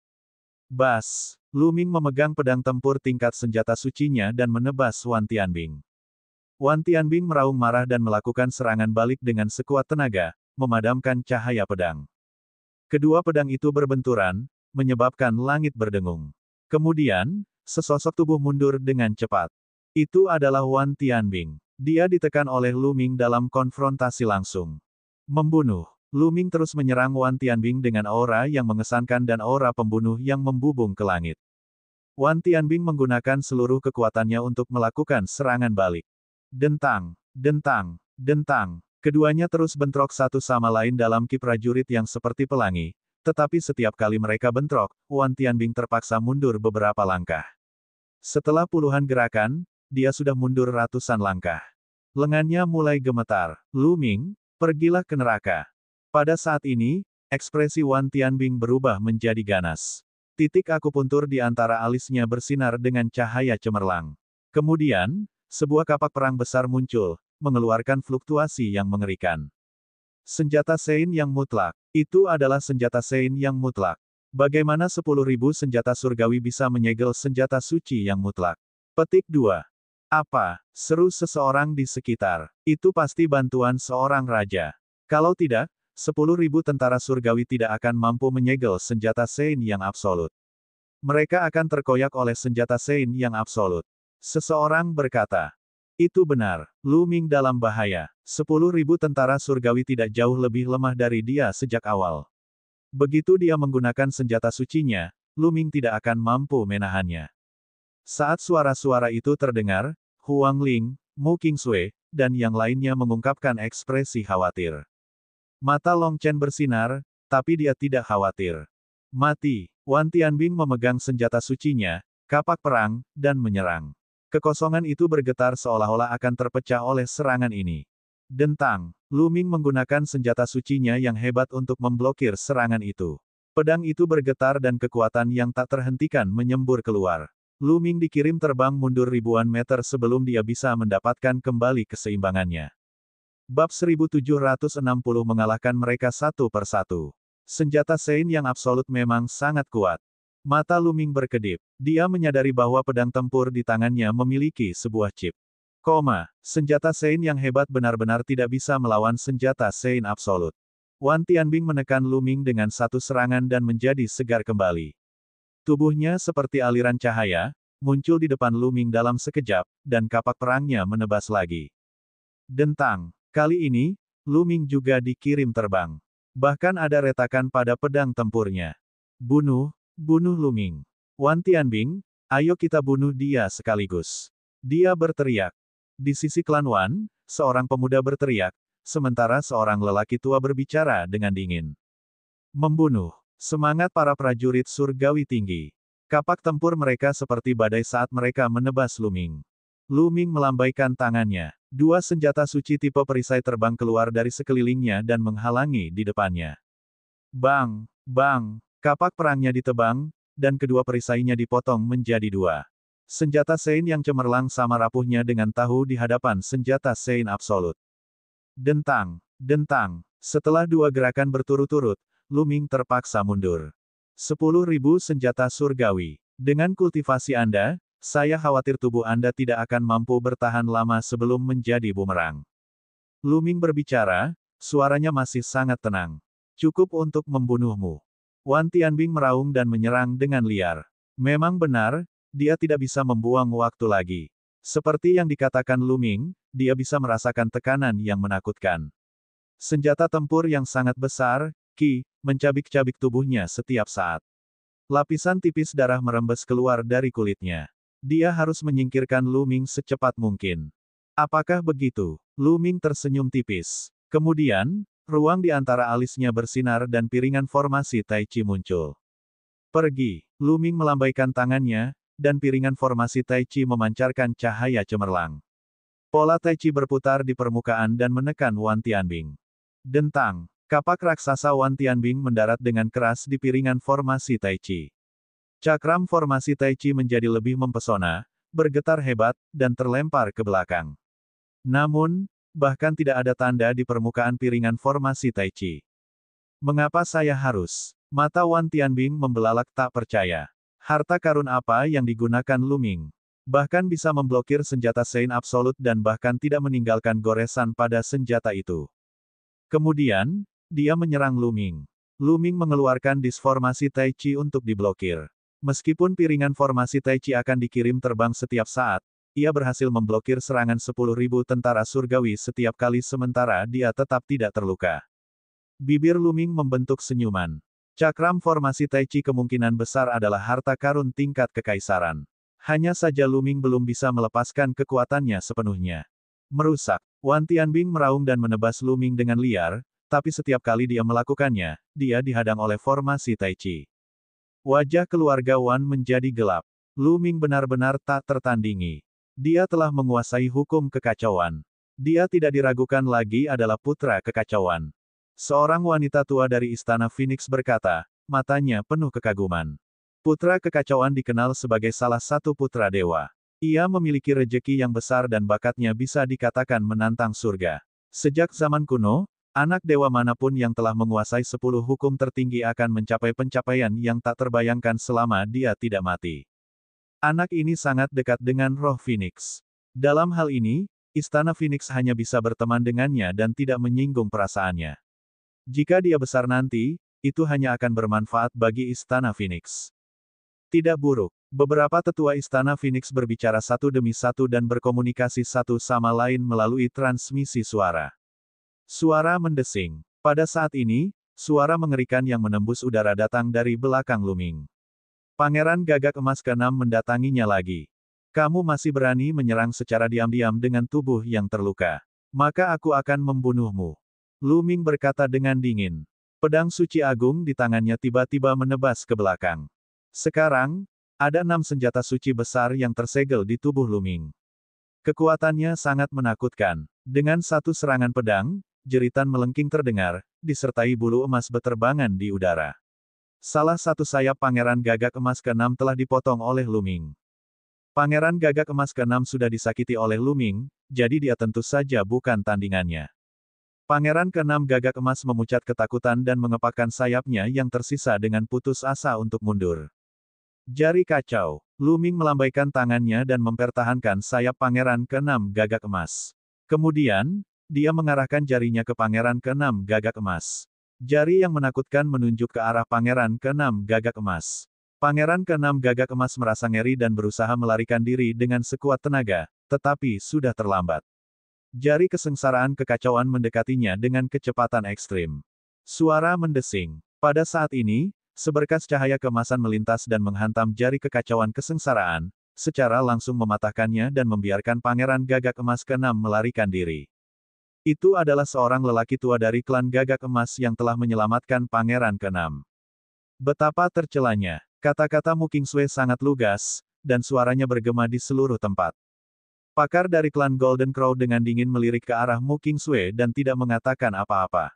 Speaker 1: Bas! Lu Ming memegang pedang tempur tingkat senjata sucinya dan menebas Wan Tianbing. Wan Tianbing meraung marah dan melakukan serangan balik dengan sekuat tenaga, memadamkan cahaya pedang. Kedua pedang itu berbenturan, menyebabkan langit berdengung. Kemudian, sesosok tubuh mundur dengan cepat. Itu adalah Wan Tianbing. Dia ditekan oleh Lu Ming dalam konfrontasi langsung. Membunuh. Lu Ming terus menyerang Wan Tianbing dengan aura yang mengesankan dan aura pembunuh yang membubung ke langit. Wan Tianbing menggunakan seluruh kekuatannya untuk melakukan serangan balik. Dentang, dentang, dentang. Keduanya terus bentrok satu sama lain dalam ki prajurit yang seperti pelangi, tetapi setiap kali mereka bentrok, Wan Tianbing terpaksa mundur beberapa langkah. Setelah puluhan gerakan, dia sudah mundur ratusan langkah. Lengannya mulai gemetar. Lu Ming, pergilah ke neraka. Pada saat ini, ekspresi Wan Tianbing berubah menjadi ganas. Titik akupuntur di antara alisnya bersinar dengan cahaya cemerlang. Kemudian, sebuah kapak perang besar muncul, mengeluarkan fluktuasi yang mengerikan. Senjata Sein yang mutlak. Itu adalah senjata Sein yang mutlak. Bagaimana 10.000 senjata surgawi bisa menyegel senjata suci yang mutlak? Petik 2. Apa? Seru seseorang di sekitar. Itu pasti bantuan seorang raja. Kalau tidak, 10.000 tentara surgawi tidak akan mampu menyegel senjata Sein yang absolut. Mereka akan terkoyak oleh senjata Sein yang absolut. Seseorang berkata, itu benar, Lu Ming dalam bahaya. 10.000 tentara surgawi tidak jauh lebih lemah dari dia sejak awal. Begitu dia menggunakan senjata sucinya, Lu Ming tidak akan mampu menahannya. Saat suara-suara itu terdengar, Huang Ling, Mu Qingsui, dan yang lainnya mengungkapkan ekspresi khawatir. Mata Long Chen bersinar, tapi dia tidak khawatir. Mati. Wan Tianbing memegang senjata sucinya, kapak perang, dan menyerang. Kekosongan itu bergetar seolah-olah akan terpecah oleh serangan ini. Dentang. Lu Ming menggunakan senjata sucinya yang hebat untuk memblokir serangan itu. Pedang itu bergetar dan kekuatan yang tak terhentikan menyembur keluar. Lu Ming dikirim terbang mundur ribuan meter sebelum dia bisa mendapatkan kembali keseimbangannya. Bab 1760 mengalahkan mereka satu persatu. Senjata Sein yang absolut memang sangat kuat. Mata Lu Ming berkedip. Dia menyadari bahwa pedang tempur di tangannya memiliki sebuah chip. Senjata Sein yang hebat benar-benar tidak bisa melawan senjata Sein absolut. Wan Tianbing menekan Lu Ming dengan satu serangan dan menjadi segar kembali. Tubuhnya seperti aliran cahaya, muncul di depan Lu Ming dalam sekejap, dan kapak perangnya menebas lagi. Dentang. Kali ini, Lu Ming juga dikirim terbang. Bahkan ada retakan pada pedang tempurnya. Bunuh, bunuh Lu Ming. Wan Tianbing, ayo kita bunuh dia sekaligus. Dia berteriak. Di sisi klan Wan, seorang pemuda berteriak, sementara seorang lelaki tua berbicara dengan dingin. Membunuh. Semangat para prajurit surgawi tinggi. Kapak tempur mereka seperti badai saat mereka menebas Luming. Luming melambaikan tangannya. Dua senjata suci tipe perisai terbang keluar dari sekelilingnya dan menghalangi di depannya. Bang! Bang! Kapak perangnya ditebang, dan kedua perisainya dipotong menjadi dua. Senjata Sein yang cemerlang sama rapuhnya dengan tahu di hadapan senjata Sein absolut. Dentang! Dentang! Setelah dua gerakan berturut-turut, Luming terpaksa mundur. 10.000 senjata surgawi. Dengan kultivasi Anda, saya khawatir tubuh Anda tidak akan mampu bertahan lama sebelum menjadi bumerang. Luming berbicara, suaranya masih sangat tenang. Cukup untuk membunuhmu. Wan Tianbing meraung dan menyerang dengan liar. Memang benar, dia tidak bisa membuang waktu lagi. Seperti yang dikatakan Luming, dia bisa merasakan tekanan yang menakutkan. Senjata tempur yang sangat besar, Qi, mencabik-cabik tubuhnya setiap saat. Lapisan tipis darah merembes keluar dari kulitnya. Dia harus menyingkirkan Luming secepat mungkin. Apakah begitu? Luming tersenyum tipis. Kemudian, ruang di antara alisnya bersinar dan piringan formasi Tai Chi muncul. Pergi. Luming melambaikan tangannya, dan piringan formasi Tai Chi memancarkan cahaya cemerlang. Pola Tai Chi berputar di permukaan dan menekan Wan Tianbing. Dentang. Kapak raksasa Wan Tianbing mendarat dengan keras di piringan formasi Tai Chi. Cakram formasi Tai Chi menjadi lebih mempesona, bergetar hebat, dan terlempar ke belakang. Namun, bahkan tidak ada tanda di permukaan piringan formasi Tai Chi. Mengapa saya harus? Mata Wan Tianbing membelalak tak percaya. Harta karun apa yang digunakan Luming? Bahkan bisa memblokir senjata Sein absolut dan bahkan tidak meninggalkan goresan pada senjata itu. Kemudian, dia menyerang Luming. Luming mengeluarkan disformasi Tai Chi untuk diblokir. Meskipun piringan formasi Tai Chi akan dikirim terbang setiap saat, ia berhasil memblokir serangan 10.000 tentara surgawi setiap kali sementara dia tetap tidak terluka. Bibir Luming membentuk senyuman. Cakram formasi Tai Chi kemungkinan besar adalah harta karun tingkat kekaisaran. Hanya saja Luming belum bisa melepaskan kekuatannya sepenuhnya. Merusak. Wan Tianbing meraung dan menebas Luming dengan liar, tapi setiap kali dia melakukannya, dia dihadang oleh formasi Tai Chi. Wajah keluarga Wan menjadi gelap. Luming benar-benar tak tertandingi. Dia telah menguasai hukum kekacauan. Dia tidak diragukan lagi adalah putra kekacauan. Seorang wanita tua dari Istana Phoenix berkata, matanya penuh kekaguman. Putra kekacauan dikenal sebagai salah satu putra dewa. Ia memiliki rejeki yang besar dan bakatnya bisa dikatakan menantang surga. Sejak zaman kuno, anak dewa manapun yang telah menguasai 10 hukum tertinggi akan mencapai pencapaian yang tak terbayangkan selama dia tidak mati. Anak ini sangat dekat dengan roh Phoenix. Dalam hal ini, Istana Phoenix hanya bisa berteman dengannya dan tidak menyinggung perasaannya. Jika dia besar nanti, itu hanya akan bermanfaat bagi Istana Phoenix. Tidak buruk. Beberapa tetua Istana Phoenix berbicara satu demi satu dan berkomunikasi satu sama lain melalui transmisi suara. Suara mendesing. Pada saat ini, suara mengerikan yang menembus udara datang dari belakang Luming. Pangeran Gagak Emas ke-6 mendatanginya lagi. Kamu masih berani menyerang secara diam-diam dengan tubuh yang terluka. Maka aku akan membunuhmu. Luming berkata dengan dingin. Pedang suci agung di tangannya tiba-tiba menebas ke belakang. Sekarang, ada 6 senjata suci besar yang tersegel di tubuh Luming. Kekuatannya sangat menakutkan. Dengan satu serangan pedang, jeritan melengking terdengar, disertai bulu emas beterbangan di udara. Salah satu sayap Pangeran Gagak Emas ke-6 telah dipotong oleh Luming. Pangeran Gagak Emas ke-6 sudah disakiti oleh Luming, jadi dia tentu saja bukan tandingannya. Pangeran ke-6 Gagak Emas memucat ketakutan dan mengepakkan sayapnya yang tersisa dengan putus asa untuk mundur. Jari kacau. Luming melambaikan tangannya dan mempertahankan sayap Pangeran ke-6 Gagak Emas. Kemudian, dia mengarahkan jarinya ke Pangeran ke-6 Gagak Emas. Jari yang menakutkan menunjuk ke arah Pangeran ke-6 Gagak Emas. Pangeran ke-6 Gagak Emas merasa ngeri dan berusaha melarikan diri dengan sekuat tenaga, tetapi sudah terlambat. Jari kesengsaraan kekacauan mendekatinya dengan kecepatan ekstrim. Suara mendesing. Pada saat ini, seberkas cahaya keemasan melintas dan menghantam jari kekacauan kesengsaraan, secara langsung mematahkannya dan membiarkan Pangeran Gagak Emas ke-6 melarikan diri. Itu adalah seorang lelaki tua dari klan Gagak Emas yang telah menyelamatkan Pangeran ke-6. Betapa tercelanya. Kata-kata Mu Kingsway sangat lugas, dan suaranya bergema di seluruh tempat. Pakar dari klan Golden Crow dengan dingin melirik ke arah Mu Kingsway dan tidak mengatakan apa-apa.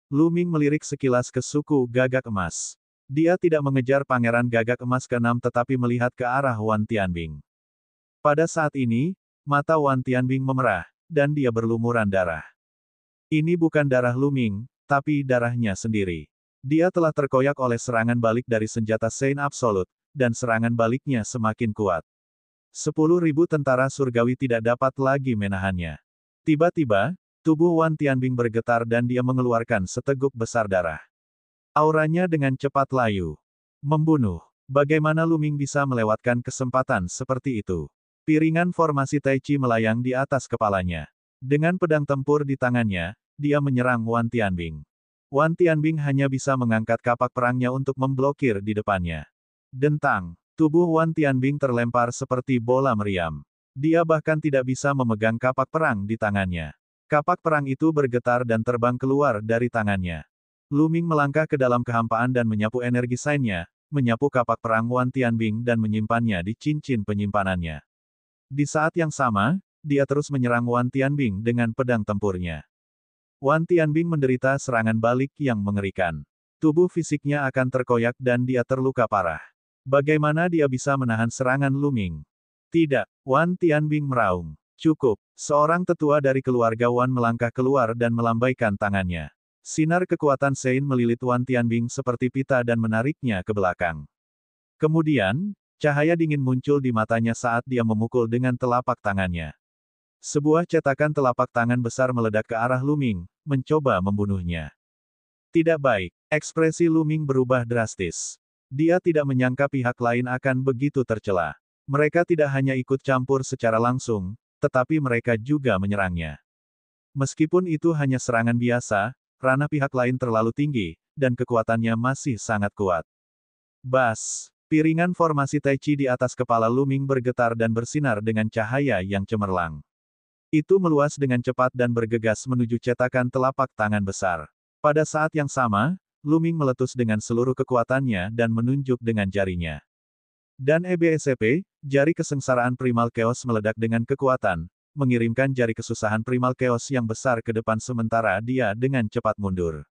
Speaker 1: Lu Ming melirik sekilas ke suku Gagak Emas. Dia tidak mengejar Pangeran Gagak Emas ke-6 tetapi melihat ke arah Wan Tianbing. Pada saat ini, mata Wan Tianbing memerah, dan dia berlumuran darah. Ini bukan darah Lu Ming, tapi darahnya sendiri. Dia telah terkoyak oleh serangan balik dari senjata Saint Absolute, dan serangan baliknya semakin kuat. 10.000 tentara surgawi tidak dapat lagi menahannya. Tiba-tiba, tubuh Wan Tianbing bergetar dan dia mengeluarkan seteguk besar darah. Auranya dengan cepat layu. Membunuh. Bagaimana Lu Ming bisa melewatkan kesempatan seperti itu? Piringan formasi Tai Chi melayang di atas kepalanya. Dengan pedang tempur di tangannya, dia menyerang Wan Tianbing. Wan Tianbing hanya bisa mengangkat kapak perangnya untuk memblokir di depannya. Dentang. Tubuh Wan Tianbing terlempar seperti bola meriam. Dia bahkan tidak bisa memegang kapak perang di tangannya. Kapak perang itu bergetar dan terbang keluar dari tangannya. Lu Ming melangkah ke dalam kehampaan dan menyapu energi sainnya, menyapu kapak perang Wan Tianbing dan menyimpannya di cincin penyimpanannya. Di saat yang sama, dia terus menyerang Wan Tianbing dengan pedang tempurnya. Wan Tianbing menderita serangan balik yang mengerikan. Tubuh fisiknya akan terkoyak dan dia terluka parah. Bagaimana dia bisa menahan serangan Lu Ming? Tidak, Wan Tianbing meraung. Cukup, seorang tetua dari keluarga Wan melangkah keluar dan melambaikan tangannya. Sinar kekuatan Sein melilit Wan Tianbing seperti pita dan menariknya ke belakang. Kemudian, cahaya dingin muncul di matanya saat dia memukul dengan telapak tangannya. Sebuah cetakan telapak tangan besar meledak ke arah Lu Ming, mencoba membunuhnya. Tidak baik, ekspresi Lu Ming berubah drastis. Dia tidak menyangka pihak lain akan begitu tercela. Mereka tidak hanya ikut campur secara langsung, tetapi mereka juga menyerangnya. Meskipun itu hanya serangan biasa, ranah pihak lain terlalu tinggi, dan kekuatannya masih sangat kuat. Bas! Piringan formasi Tai Chi di atas kepala Lu Ming bergetar dan bersinar dengan cahaya yang cemerlang. Itu meluas dengan cepat dan bergegas menuju cetakan telapak tangan besar. Pada saat yang sama, Lu Ming meletus dengan seluruh kekuatannya dan menunjuk dengan jarinya. Dan EBSCP, jari kesengsaraan Primal Chaos meledak dengan kekuatan, mengirimkan jari kesusahan Primal Chaos yang besar ke depan sementara dia dengan cepat mundur.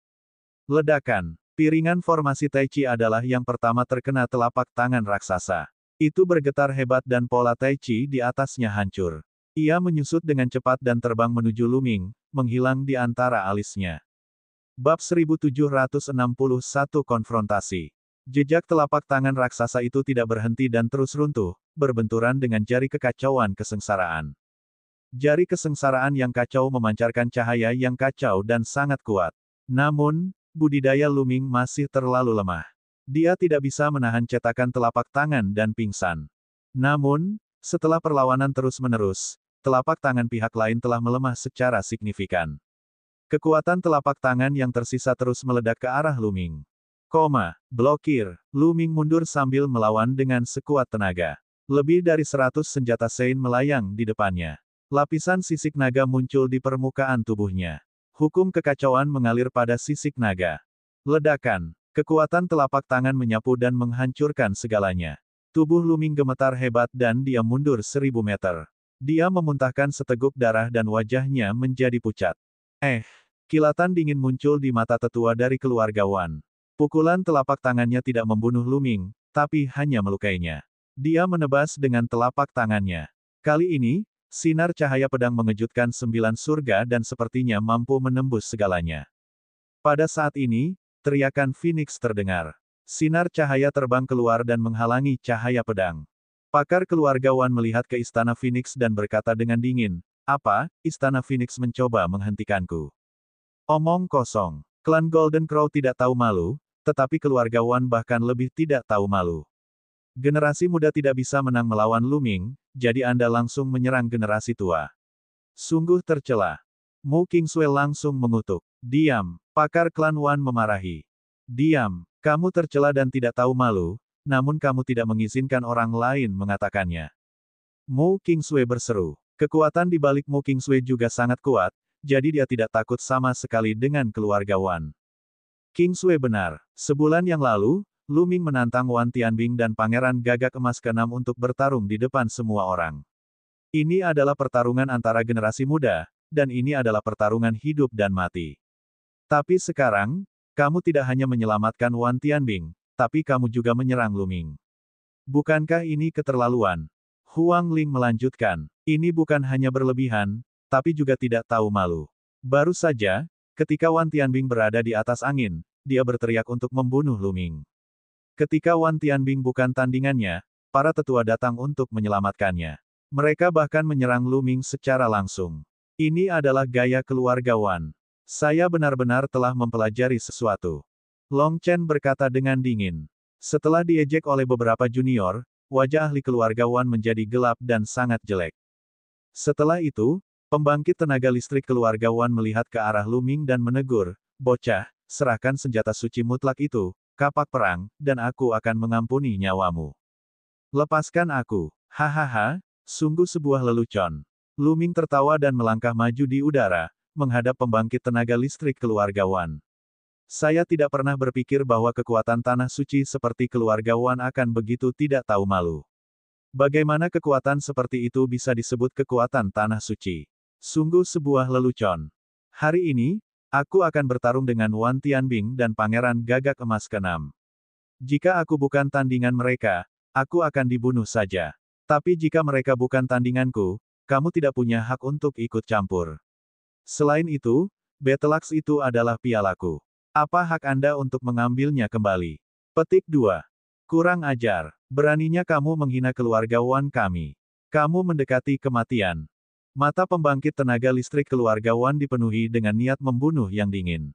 Speaker 1: Ledakan. Piringan formasi Tai Chi adalah yang pertama terkena telapak tangan raksasa. Itu bergetar hebat dan pola Tai Chi di atasnya hancur. Ia menyusut dengan cepat dan terbang menuju Lu Ming, menghilang di antara alisnya. Bab 1761 Konfrontasi. Jejak telapak tangan raksasa itu tidak berhenti dan terus runtuh, berbenturan dengan jari kekacauan kesengsaraan. Jari kesengsaraan yang kacau memancarkan cahaya yang kacau dan sangat kuat. Namun, budidaya Lu Ming masih terlalu lemah. Dia tidak bisa menahan cetakan telapak tangan dan pingsan. Namun, setelah perlawanan terus-menerus, telapak tangan pihak lain telah melemah secara signifikan. Kekuatan telapak tangan yang tersisa terus meledak ke arah Lu Ming. Blokir. Lu Ming mundur sambil melawan dengan sekuat tenaga. Lebih dari 100 senjata Sein melayang di depannya. Lapisan sisik naga muncul di permukaan tubuhnya. Hukum kekacauan mengalir pada sisik naga. Ledakan. Kekuatan telapak tangan menyapu dan menghancurkan segalanya. Tubuh Lu Ming gemetar hebat dan dia mundur 1000 meter. Dia memuntahkan seteguk darah dan wajahnya menjadi pucat. Kilatan dingin muncul di mata tetua dari keluarga Wan. Pukulan telapak tangannya tidak membunuh Lu Ming, tapi hanya melukainya. Dia menebas dengan telapak tangannya. Kali ini, sinar cahaya pedang mengejutkan 9 surga dan sepertinya mampu menembus segalanya. Pada saat ini, teriakan Phoenix terdengar. Sinar cahaya terbang keluar dan menghalangi cahaya pedang. Pakar keluarga Wan melihat ke Istana Phoenix dan berkata dengan dingin, "Apa, Istana Phoenix mencoba menghentikanku?" Omong kosong. Klan Golden Crow tidak tahu malu, tetapi keluarga Wan bahkan lebih tidak tahu malu. Generasi muda tidak bisa menang melawan Lu Ming, jadi Anda langsung menyerang generasi tua. Sungguh tercela. Mu Kingsway langsung mengutuk. Diam, pakar klan Wan memarahi. Diam, kamu tercela dan tidak tahu malu, namun kamu tidak mengizinkan orang lain mengatakannya. Mu Kingsway berseru. Kekuatan di balik Mu Kingsway juga sangat kuat, jadi dia tidak takut sama sekali dengan keluarga Wan. King Sui benar. Sebulan yang lalu, Lu Ming menantang Wan Tianbing dan Pangeran Gagak Emas ke-6 untuk bertarung di depan semua orang. Ini adalah pertarungan antara generasi muda, dan ini adalah pertarungan hidup dan mati. Tapi sekarang, kamu tidak hanya menyelamatkan Wan Tianbing, tapi kamu juga menyerang Lu Ming. Bukankah ini keterlaluan? Huang Ling melanjutkan, ini bukan hanya berlebihan, tapi juga tidak tahu malu. Baru saja, ketika Wan Tianbing berada di atas angin, dia berteriak untuk membunuh Lu Ming. Ketika Wan Tianbing bukan tandingannya, para tetua datang untuk menyelamatkannya. Mereka bahkan menyerang Lu Ming secara langsung. Ini adalah gaya keluarga Wan. Saya benar-benar telah mempelajari sesuatu. Long Chen berkata dengan dingin. Setelah diejek oleh beberapa junior, wajah ahli keluarga Wan menjadi gelap dan sangat jelek. Setelah itu, pembangkit tenaga listrik keluarga Wan melihat ke arah Lu Ming dan menegur, "Bocah, serahkan senjata suci mutlak itu, kapak perang, dan aku akan mengampuni nyawamu. Lepaskan aku." Hahaha, sungguh sebuah lelucon. Lu Ming tertawa dan melangkah maju di udara, menghadap pembangkit tenaga listrik keluarga Wan. Saya tidak pernah berpikir bahwa kekuatan tanah suci seperti keluarga Wan akan begitu tidak tahu malu. Bagaimana kekuatan seperti itu bisa disebut kekuatan tanah suci? Sungguh sebuah lelucon. Hari ini, aku akan bertarung dengan Wan Tianbing dan Pangeran Gagak Emas ke-6. Jika aku bukan tandingan mereka, aku akan dibunuh saja. Tapi jika mereka bukan tandinganku, kamu tidak punya hak untuk ikut campur. Selain itu, Battleaxe itu adalah pialaku. Apa hak Anda untuk mengambilnya kembali? Petik 2. Kurang ajar. Beraninya kamu menghina keluarga Wan kami. Kamu mendekati kematian. Mata pembangkit tenaga listrik keluarga Wan dipenuhi dengan niat membunuh yang dingin.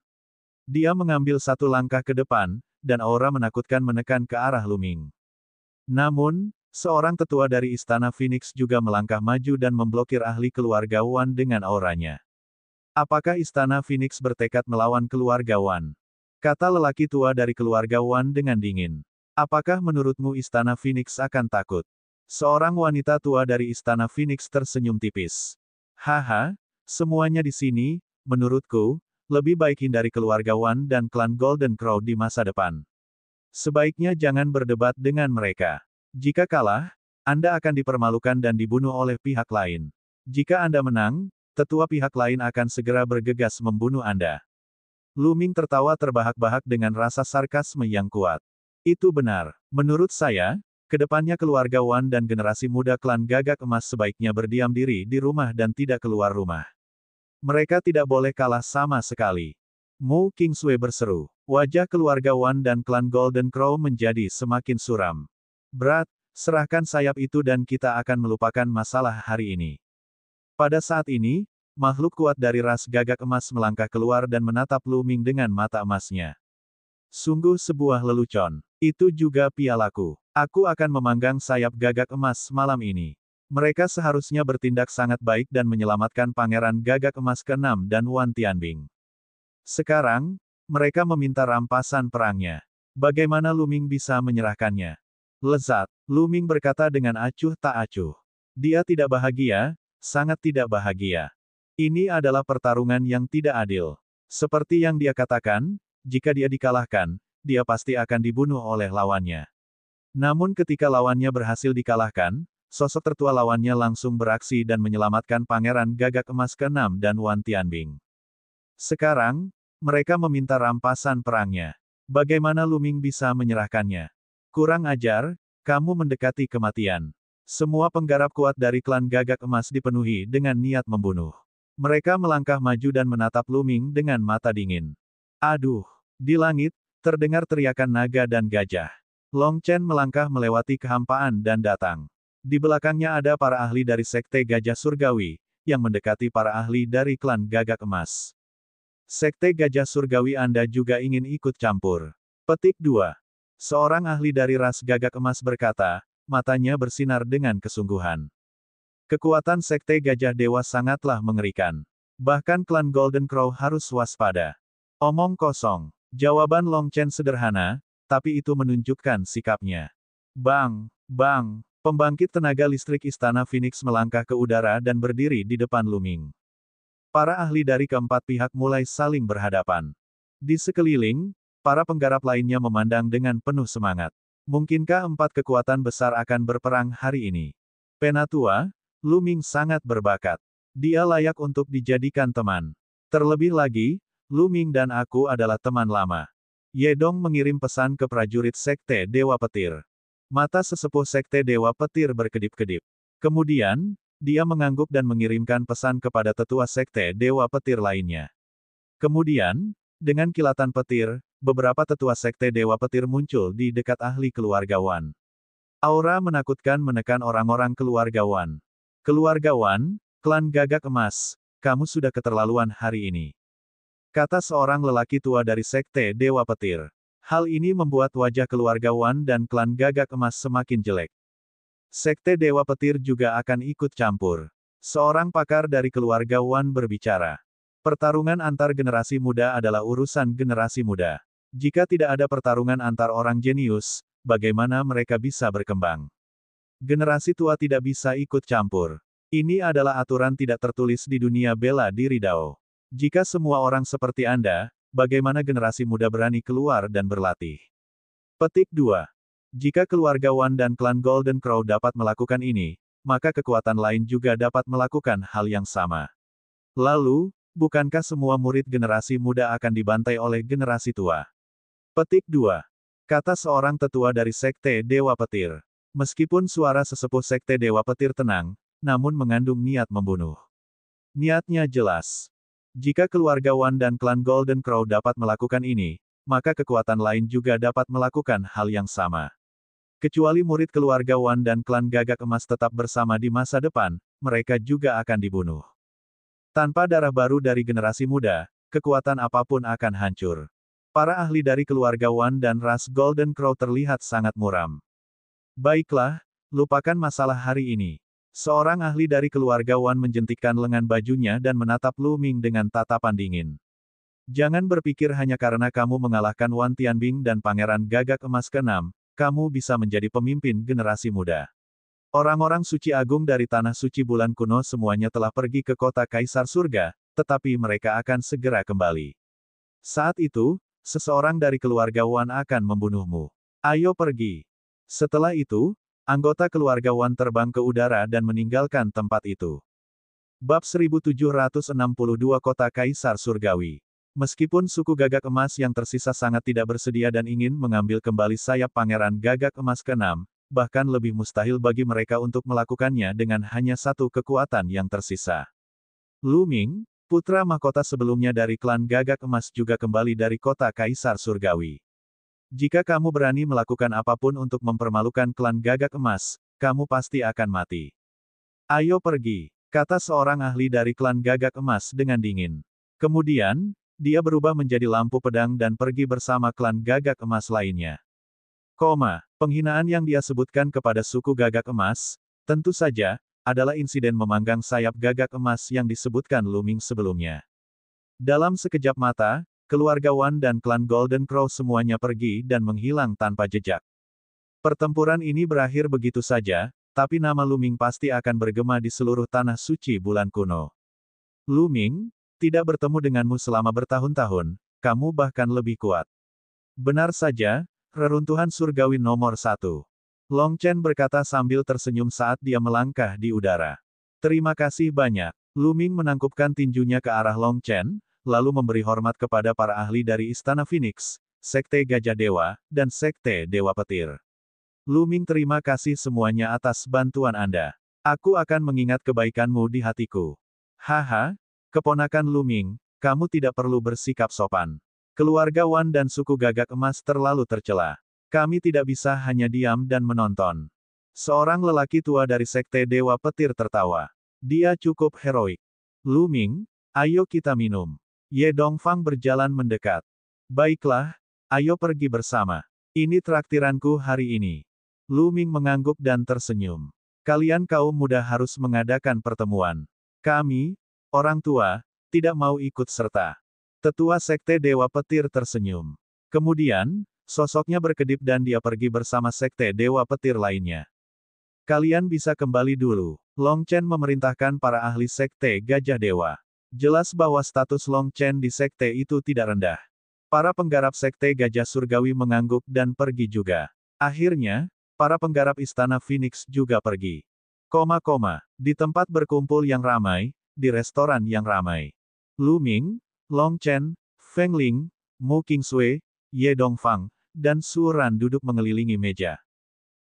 Speaker 1: Dia mengambil satu langkah ke depan, dan aura menakutkan menekan ke arah Lu Ming. Namun, seorang tetua dari Istana Phoenix juga melangkah maju dan memblokir ahli keluarga Wan dengan auranya. Apakah Istana Phoenix bertekad melawan keluarga Wan? Kata lelaki tua dari keluarga Wan dengan dingin. Apakah menurutmu Istana Phoenix akan takut? Seorang wanita tua dari Istana Phoenix tersenyum tipis. Haha, semuanya di sini, menurutku, lebih baik hindari keluarga Wan dan klan Golden Crow di masa depan. Sebaiknya jangan berdebat dengan mereka. Jika kalah, Anda akan dipermalukan dan dibunuh oleh pihak lain. Jika Anda menang, tetua pihak lain akan segera bergegas membunuh Anda. Lu Ming tertawa terbahak-bahak dengan rasa sarkasme yang kuat. Itu benar. Menurut saya, kedepannya keluarga Wan dan generasi muda klan Gagak Emas sebaiknya berdiam diri di rumah dan tidak keluar rumah. Mereka tidak boleh kalah sama sekali. Mu King Sui berseru. Wajah keluarga Wan dan klan Golden Crow menjadi semakin suram. Berat, serahkan sayap itu dan kita akan melupakan masalah hari ini. Pada saat ini, makhluk kuat dari ras Gagak Emas melangkah keluar dan menatap Lu Ming dengan mata emasnya. Sungguh sebuah lelucon. Itu juga pialaku. Aku akan memanggang sayap Gagak Emas malam ini. Mereka seharusnya bertindak sangat baik dan menyelamatkan Pangeran Gagak Emas ke-6 dan Wan Tianbing. Sekarang, mereka meminta rampasan perangnya. Bagaimana Lu Ming bisa menyerahkannya? Lezat, Lu Ming berkata dengan acuh tak acuh. Dia tidak bahagia, sangat tidak bahagia. Ini adalah pertarungan yang tidak adil. Seperti yang dia katakan, jika dia dikalahkan, dia pasti akan dibunuh oleh lawannya. Namun ketika lawannya berhasil dikalahkan, sosok tertua lawannya langsung beraksi dan menyelamatkan Pangeran Gagak Emas ke-6 dan Wan Tianbing. Sekarang, mereka meminta rampasan perangnya. Bagaimana Lu Ming bisa menyerahkannya? Kurang ajar, kamu mendekati kematian. Semua penggarap kuat dari klan Gagak Emas dipenuhi dengan niat membunuh. Mereka melangkah maju dan menatap Lu Ming dengan mata dingin. Aduh! Di langit, terdengar teriakan naga dan gajah. Long Chen melangkah melewati kehampaan dan datang. Di belakangnya ada para ahli dari Sekte Gajah Surgawi, yang mendekati para ahli dari klan Gagak Emas. Sekte Gajah Surgawi Anda juga ingin ikut campur. Petik 2. Seorang ahli dari ras Gagak Emas berkata, matanya bersinar dengan kesungguhan. Kekuatan Sekte Gajah Dewa sangatlah mengerikan. Bahkan klan Golden Crow harus waspada. Omong kosong. Jawaban Long Chen sederhana, tapi itu menunjukkan sikapnya. Bang! Bang! Pembangkit tenaga listrik Istana Phoenix melangkah ke udara dan berdiri di depan Lu Ming. Para ahli dari keempat pihak mulai saling berhadapan. Di sekeliling, para penggarap lainnya memandang dengan penuh semangat. Mungkinkah empat kekuatan besar akan berperang hari ini? Penatua, Lu Ming sangat berbakat. Dia layak untuk dijadikan teman. Terlebih lagi, Lu Ming dan aku adalah teman lama. Ye Dong mengirim pesan ke prajurit Sekte Dewa Petir. Mata sesepuh Sekte Dewa Petir berkedip-kedip. Kemudian, dia mengangguk dan mengirimkan pesan kepada tetua Sekte Dewa Petir lainnya. Kemudian, dengan kilatan petir, beberapa tetua Sekte Dewa Petir muncul di dekat ahli keluarga Wan. Aura menakutkan menekan orang-orang keluarga Wan. Keluarga Wan, klan Gagak Emas, kamu sudah keterlaluan hari ini. Kata seorang lelaki tua dari Sekte Dewa Petir. Hal ini membuat wajah keluarga Wan dan klan Gagak Emas semakin jelek. Sekte Dewa Petir juga akan ikut campur. Seorang pakar dari keluarga Wan berbicara. Pertarungan antar generasi muda adalah urusan generasi muda. Jika tidak ada pertarungan antar orang jenius, bagaimana mereka bisa berkembang? Generasi tua tidak bisa ikut campur. Ini adalah aturan tidak tertulis di dunia bela diri Dao. Jika semua orang seperti Anda, bagaimana generasi muda berani keluar dan berlatih? Petik 2. Jika keluarga Wan dan klan Golden Crow dapat melakukan ini, maka kekuatan lain juga dapat melakukan hal yang sama. Lalu, bukankah semua murid generasi muda akan dibantai oleh generasi tua? Petik 2. Kata seorang tetua dari Sekte Dewa Petir. Meskipun suara sesepuh Sekte Dewa Petir tenang, namun mengandung niat membunuh. Niatnya jelas. Jika keluarga Wan dan klan Golden Crow dapat melakukan ini, maka kekuatan lain juga dapat melakukan hal yang sama. Kecuali murid keluarga Wan dan klan Gagak Emas tetap bersama di masa depan, mereka juga akan dibunuh. Tanpa darah baru dari generasi muda, kekuatan apapun akan hancur. Para ahli dari keluarga Wan dan ras Golden Crow terlihat sangat muram. Baiklah, lupakan masalah hari ini. Seorang ahli dari keluarga Wan menjentikkan lengan bajunya dan menatap Lu Ming dengan tatapan dingin. Jangan berpikir hanya karena kamu mengalahkan Wan Tianbing dan Pangeran Gagak Emas ke-6, kamu bisa menjadi pemimpin generasi muda. Orang-orang suci agung dari Tanah Suci Bulan Kuno semuanya telah pergi ke kota Kaisar Surga, tetapi mereka akan segera kembali. Saat itu, seseorang dari keluarga Wan akan membunuhmu. Ayo pergi. Setelah itu, anggota keluarga Wan terbang ke udara dan meninggalkan tempat itu. Bab 1762 Kota Kaisar Surgawi. Meskipun suku Gagak Emas yang tersisa sangat tidak bersedia dan ingin mengambil kembali sayap Pangeran Gagak Emas ke-6, bahkan lebih mustahil bagi mereka untuk melakukannya dengan hanya satu kekuatan yang tersisa. Lu Ming, putra mahkota sebelumnya dari klan Gagak Emas juga kembali dari kota Kaisar Surgawi. Jika kamu berani melakukan apapun untuk mempermalukan klan Gagak Emas, kamu pasti akan mati. Ayo pergi, kata seorang ahli dari klan Gagak Emas dengan dingin. Kemudian, dia berubah menjadi lampu pedang dan pergi bersama klan Gagak Emas lainnya. Penghinaan yang dia sebutkan kepada suku Gagak Emas, tentu saja, adalah insiden memanggang sayap Gagak Emas yang disebutkan Lu Ming sebelumnya. Dalam sekejap mata, keluarga Wan dan klan Golden Crow semuanya pergi dan menghilang tanpa jejak. Pertempuran ini berakhir begitu saja, tapi nama Lu Ming pasti akan bergema di seluruh Tanah Suci Bulan Kuno. Lu Ming, tidak bertemu denganmu selama bertahun-tahun, kamu bahkan lebih kuat. Benar saja, reruntuhan surgawi nomor 1. Long Chen berkata sambil tersenyum saat dia melangkah di udara. Terima kasih banyak. Lu Ming menangkupkan tinjunya ke arah Long Chen, lalu memberi hormat kepada para ahli dari Istana Phoenix, Sekte Gajah Dewa, dan Sekte Dewa Petir. Lu Ming, terima kasih semuanya atas bantuan Anda. Aku akan mengingat kebaikanmu di hatiku. Haha, keponakan Lu Ming, kamu tidak perlu bersikap sopan. Keluarga Wan dan suku Gagak Emas terlalu tercela. Kami tidak bisa hanya diam dan menonton. Seorang lelaki tua dari Sekte Dewa Petir tertawa. Dia cukup heroik. Lu Ming, ayo kita minum. Ye Dongfang berjalan mendekat. Baiklah, ayo pergi bersama. Ini traktiranku hari ini. Lu Ming mengangguk dan tersenyum. Kalian kaum muda harus mengadakan pertemuan. Kami, orang tua, tidak mau ikut serta. Tetua Sekte Dewa Petir tersenyum. Kemudian, sosoknya berkedip dan dia pergi bersama Sekte Dewa Petir lainnya. Kalian bisa kembali dulu. Long Chen memerintahkan para ahli Sekte Gajah Dewa. Jelas bahwa status Long Chen di sekte itu tidak rendah. Para penggarap sekte Gajah Surgawi mengangguk dan pergi juga. Akhirnya, para penggarap Istana Phoenix juga pergi. Di tempat berkumpul yang ramai, di restoran yang ramai. Lu Ming, Long Chen, Feng Ling, Mu Qingsui, Ye Dongfang, dan Su Ran duduk mengelilingi meja.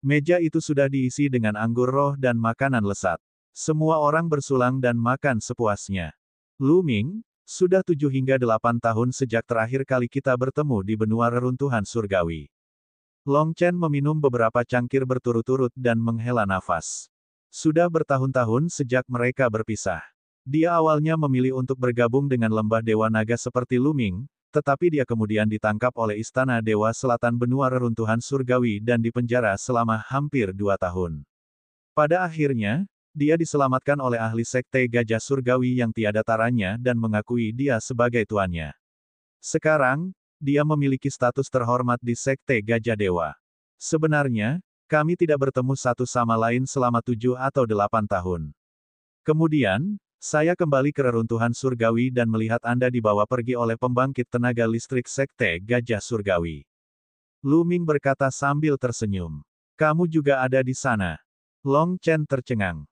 Speaker 1: Meja itu sudah diisi dengan anggur roh dan makanan lesat. Semua orang bersulang dan makan sepuasnya. Lu Ming, sudah 7 hingga 8 tahun sejak terakhir kali kita bertemu di benua reruntuhan surgawi. Long Chen meminum beberapa cangkir berturut-turut dan menghela nafas. Sudah bertahun-tahun sejak mereka berpisah. Dia awalnya memilih untuk bergabung dengan lembah Dewa Naga seperti Lu Ming, tetapi dia kemudian ditangkap oleh Istana Dewa Selatan benua reruntuhan surgawi dan dipenjara selama hampir 2 tahun. Pada akhirnya, dia diselamatkan oleh ahli sekte Gajah Surgawi yang tiada taranya dan mengakui dia sebagai tuannya. Sekarang, dia memiliki status terhormat di sekte Gajah Dewa. Sebenarnya, kami tidak bertemu satu sama lain selama 7 atau 8 tahun. Kemudian, saya kembali ke reruntuhan surgawi dan melihat Anda dibawa pergi oleh pembangkit tenaga listrik sekte Gajah Surgawi. Lu Ming berkata sambil tersenyum. Kamu juga ada di sana. Long Chen tercengang.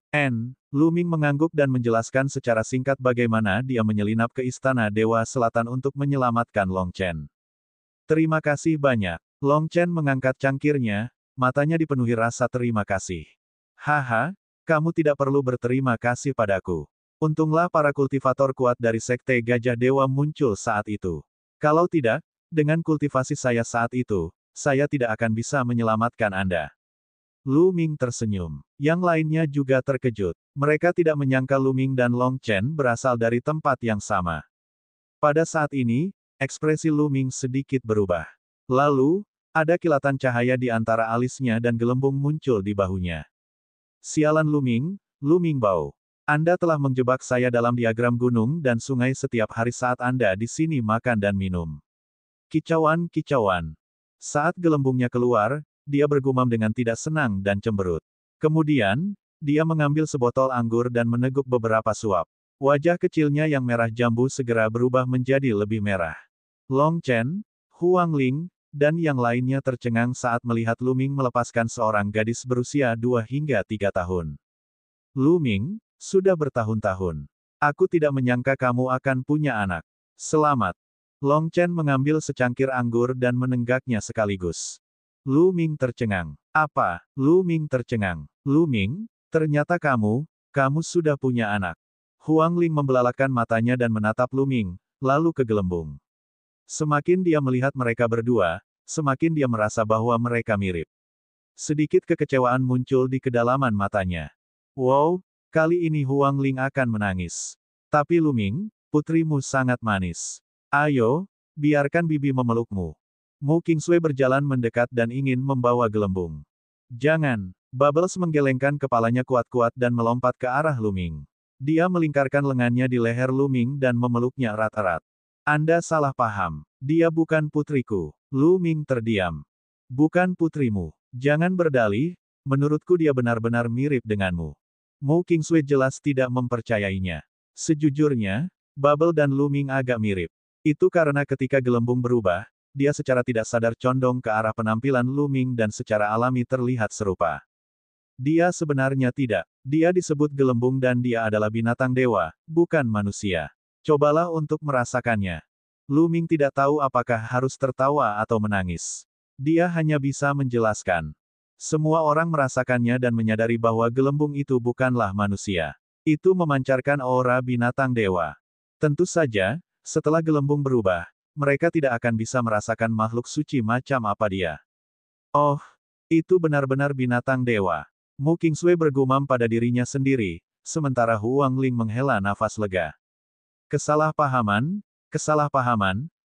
Speaker 1: Lu Ming mengangguk dan menjelaskan secara singkat bagaimana dia menyelinap ke Istana Dewa Selatan untuk menyelamatkan Long Chen. Terima kasih banyak. Long Chen mengangkat cangkirnya, matanya dipenuhi rasa terima kasih. Haha, kamu tidak perlu berterima kasih padaku. Untunglah para kultivator kuat dari Sekte Gajah Dewa muncul saat itu. Kalau tidak, dengan kultivasi saya saat itu, saya tidak akan bisa menyelamatkan Anda. Lu Ming tersenyum. Yang lainnya juga terkejut. Mereka tidak menyangka Lu Ming dan Long Chen berasal dari tempat yang sama. Pada saat ini, ekspresi Lu Ming sedikit berubah. Lalu, ada kilatan cahaya di antara alisnya dan gelembung muncul di bahunya. Sialan Lu Ming Bao. Anda telah menjebak saya dalam diagram gunung dan sungai setiap hari saat Anda di sini makan dan minum. Kicauan. Saat gelembungnya keluar, dia bergumam dengan tidak senang dan cemberut. Kemudian, dia mengambil sebotol anggur dan meneguk beberapa suap. Wajah kecilnya yang merah jambu segera berubah menjadi lebih merah. Long Chen, Huang Ling, dan yang lainnya tercengang saat melihat Lu Ming melepaskan seorang gadis berusia 2 hingga 3 tahun. Lu Ming, sudah bertahun-tahun. Aku tidak menyangka kamu akan punya anak. Selamat. Long Chen mengambil secangkir anggur dan menenggaknya sekaligus. Lu Ming tercengang. Apa? Lu Ming tercengang. Lu Ming, ternyata kamu sudah punya anak. Huang Ling membelalakkan matanya dan menatap Lu Ming, lalu ke gelembung. Semakin dia melihat mereka berdua, semakin dia merasa bahwa mereka mirip. Sedikit kekecewaan muncul di kedalaman matanya. Wow, kali ini Huang Ling akan menangis. Tapi Lu Ming, putrimu sangat manis. Ayo, biarkan bibi memelukmu. Mu Qingsui berjalan mendekat dan ingin membawa gelembung. Jangan. Bubbles menggelengkan kepalanya kuat-kuat dan melompat ke arah Lu Ming. Dia melingkarkan lengannya di leher Lu Ming dan memeluknya erat-erat. Anda salah paham. Dia bukan putriku. Lu Ming terdiam. Bukan putrimu. Jangan berdalih, menurutku dia benar-benar mirip denganmu. Mu Qingsui jelas tidak mempercayainya. Sejujurnya, Bubble dan Lu Ming agak mirip. Itu karena ketika gelembung berubah, dia secara tidak sadar condong ke arah penampilan Lu Ming dan secara alami terlihat serupa. Dia sebenarnya tidak. Dia disebut gelembung dan dia adalah binatang dewa, bukan manusia. Cobalah untuk merasakannya. Lu Ming tidak tahu apakah harus tertawa atau menangis. Dia hanya bisa menjelaskan. Semua orang merasakannya dan menyadari bahwa gelembung itu bukanlah manusia. Itu memancarkan aura binatang dewa. Tentu saja, setelah gelembung berubah, mereka tidak akan bisa merasakan makhluk suci macam apa dia. Oh, itu benar-benar binatang dewa. Mu Qingsui bergumam pada dirinya sendiri, sementara Huang Ling menghela nafas lega. Kesalahpahaman,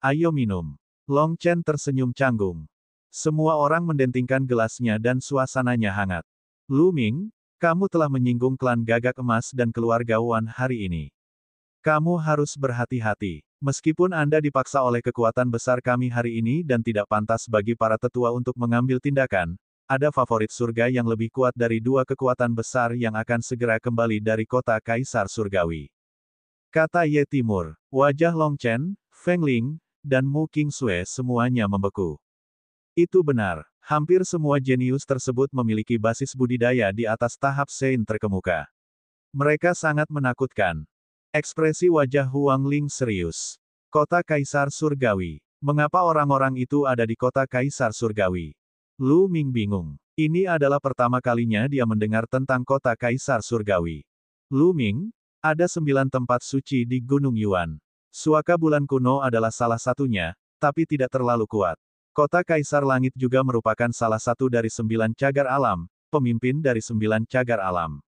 Speaker 1: ayo minum. Long Chen tersenyum canggung. Semua orang mendentingkan gelasnya dan suasananya hangat. Lu Ming, kamu telah menyinggung klan Gagak Emas dan keluarga Wan hari ini. Kamu harus berhati-hati. Meskipun Anda dipaksa oleh kekuatan besar kami hari ini dan tidak pantas bagi para tetua untuk mengambil tindakan, ada favorit surga yang lebih kuat dari 2 kekuatan besar yang akan segera kembali dari kota Kaisar Surgawi. Kata Ye Timur. Wajah Long Chen, Feng Ling, dan Mu Qingsui semuanya membeku. Itu benar. Hampir semua jenius tersebut memiliki basis budidaya di atas tahap Sein terkemuka. Mereka sangat menakutkan. Ekspresi wajah Huang Ling serius. Kota Kaisar Surgawi. Mengapa orang-orang itu ada di kota Kaisar Surgawi? Lu Ming bingung. Ini adalah pertama kalinya dia mendengar tentang kota Kaisar Surgawi. Lu Ming, ada 9 tempat suci di Gunung Yuan. Suaka bulan kuno adalah salah satunya, tapi tidak terlalu kuat. Kota Kaisar Langit juga merupakan salah satu dari 9 cagar alam, pemimpin dari 9 cagar alam.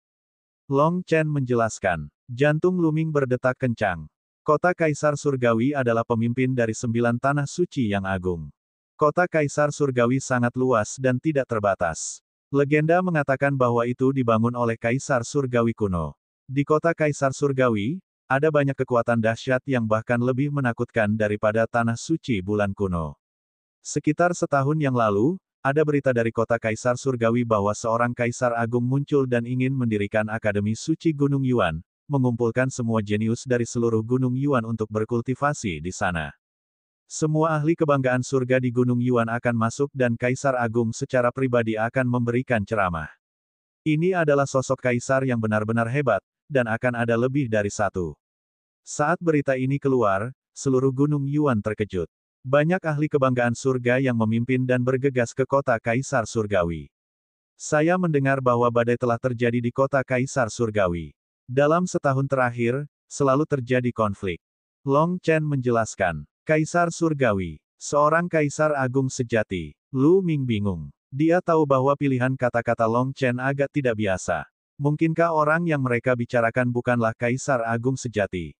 Speaker 1: Long Chen menjelaskan. Jantung Lu Ming berdetak kencang. Kota Kaisar Surgawi adalah pemimpin dari 9 tanah suci yang agung. Kota Kaisar Surgawi sangat luas dan tidak terbatas. Legenda mengatakan bahwa itu dibangun oleh Kaisar Surgawi kuno. Di kota Kaisar Surgawi, ada banyak kekuatan dahsyat yang bahkan lebih menakutkan daripada tanah suci bulan kuno. Sekitar setahun yang lalu, ada berita dari kota Kaisar Surgawi bahwa seorang Kaisar Agung muncul dan ingin mendirikan Akademi Suci Gunung Yuan, mengumpulkan semua jenius dari seluruh Gunung Yuan untuk berkultivasi di sana. Semua ahli kebanggaan surga di Gunung Yuan akan masuk dan Kaisar Agung secara pribadi akan memberikan ceramah. Ini adalah sosok Kaisar yang benar-benar hebat, dan akan ada lebih dari satu. Saat berita ini keluar, seluruh Gunung Yuan terkejut. Banyak ahli kebanggaan surga yang memimpin dan bergegas ke kota Kaisar Surgawi. Saya mendengar bahwa badai telah terjadi di kota Kaisar Surgawi. Dalam setahun terakhir, selalu terjadi konflik. Long Chen menjelaskan. Kaisar Surgawi. Seorang Kaisar Agung sejati. Lu Ming bingung. Dia tahu bahwa pilihan kata-kata Long Chen agak tidak biasa. Mungkinkah orang yang mereka bicarakan bukanlah Kaisar Agung sejati?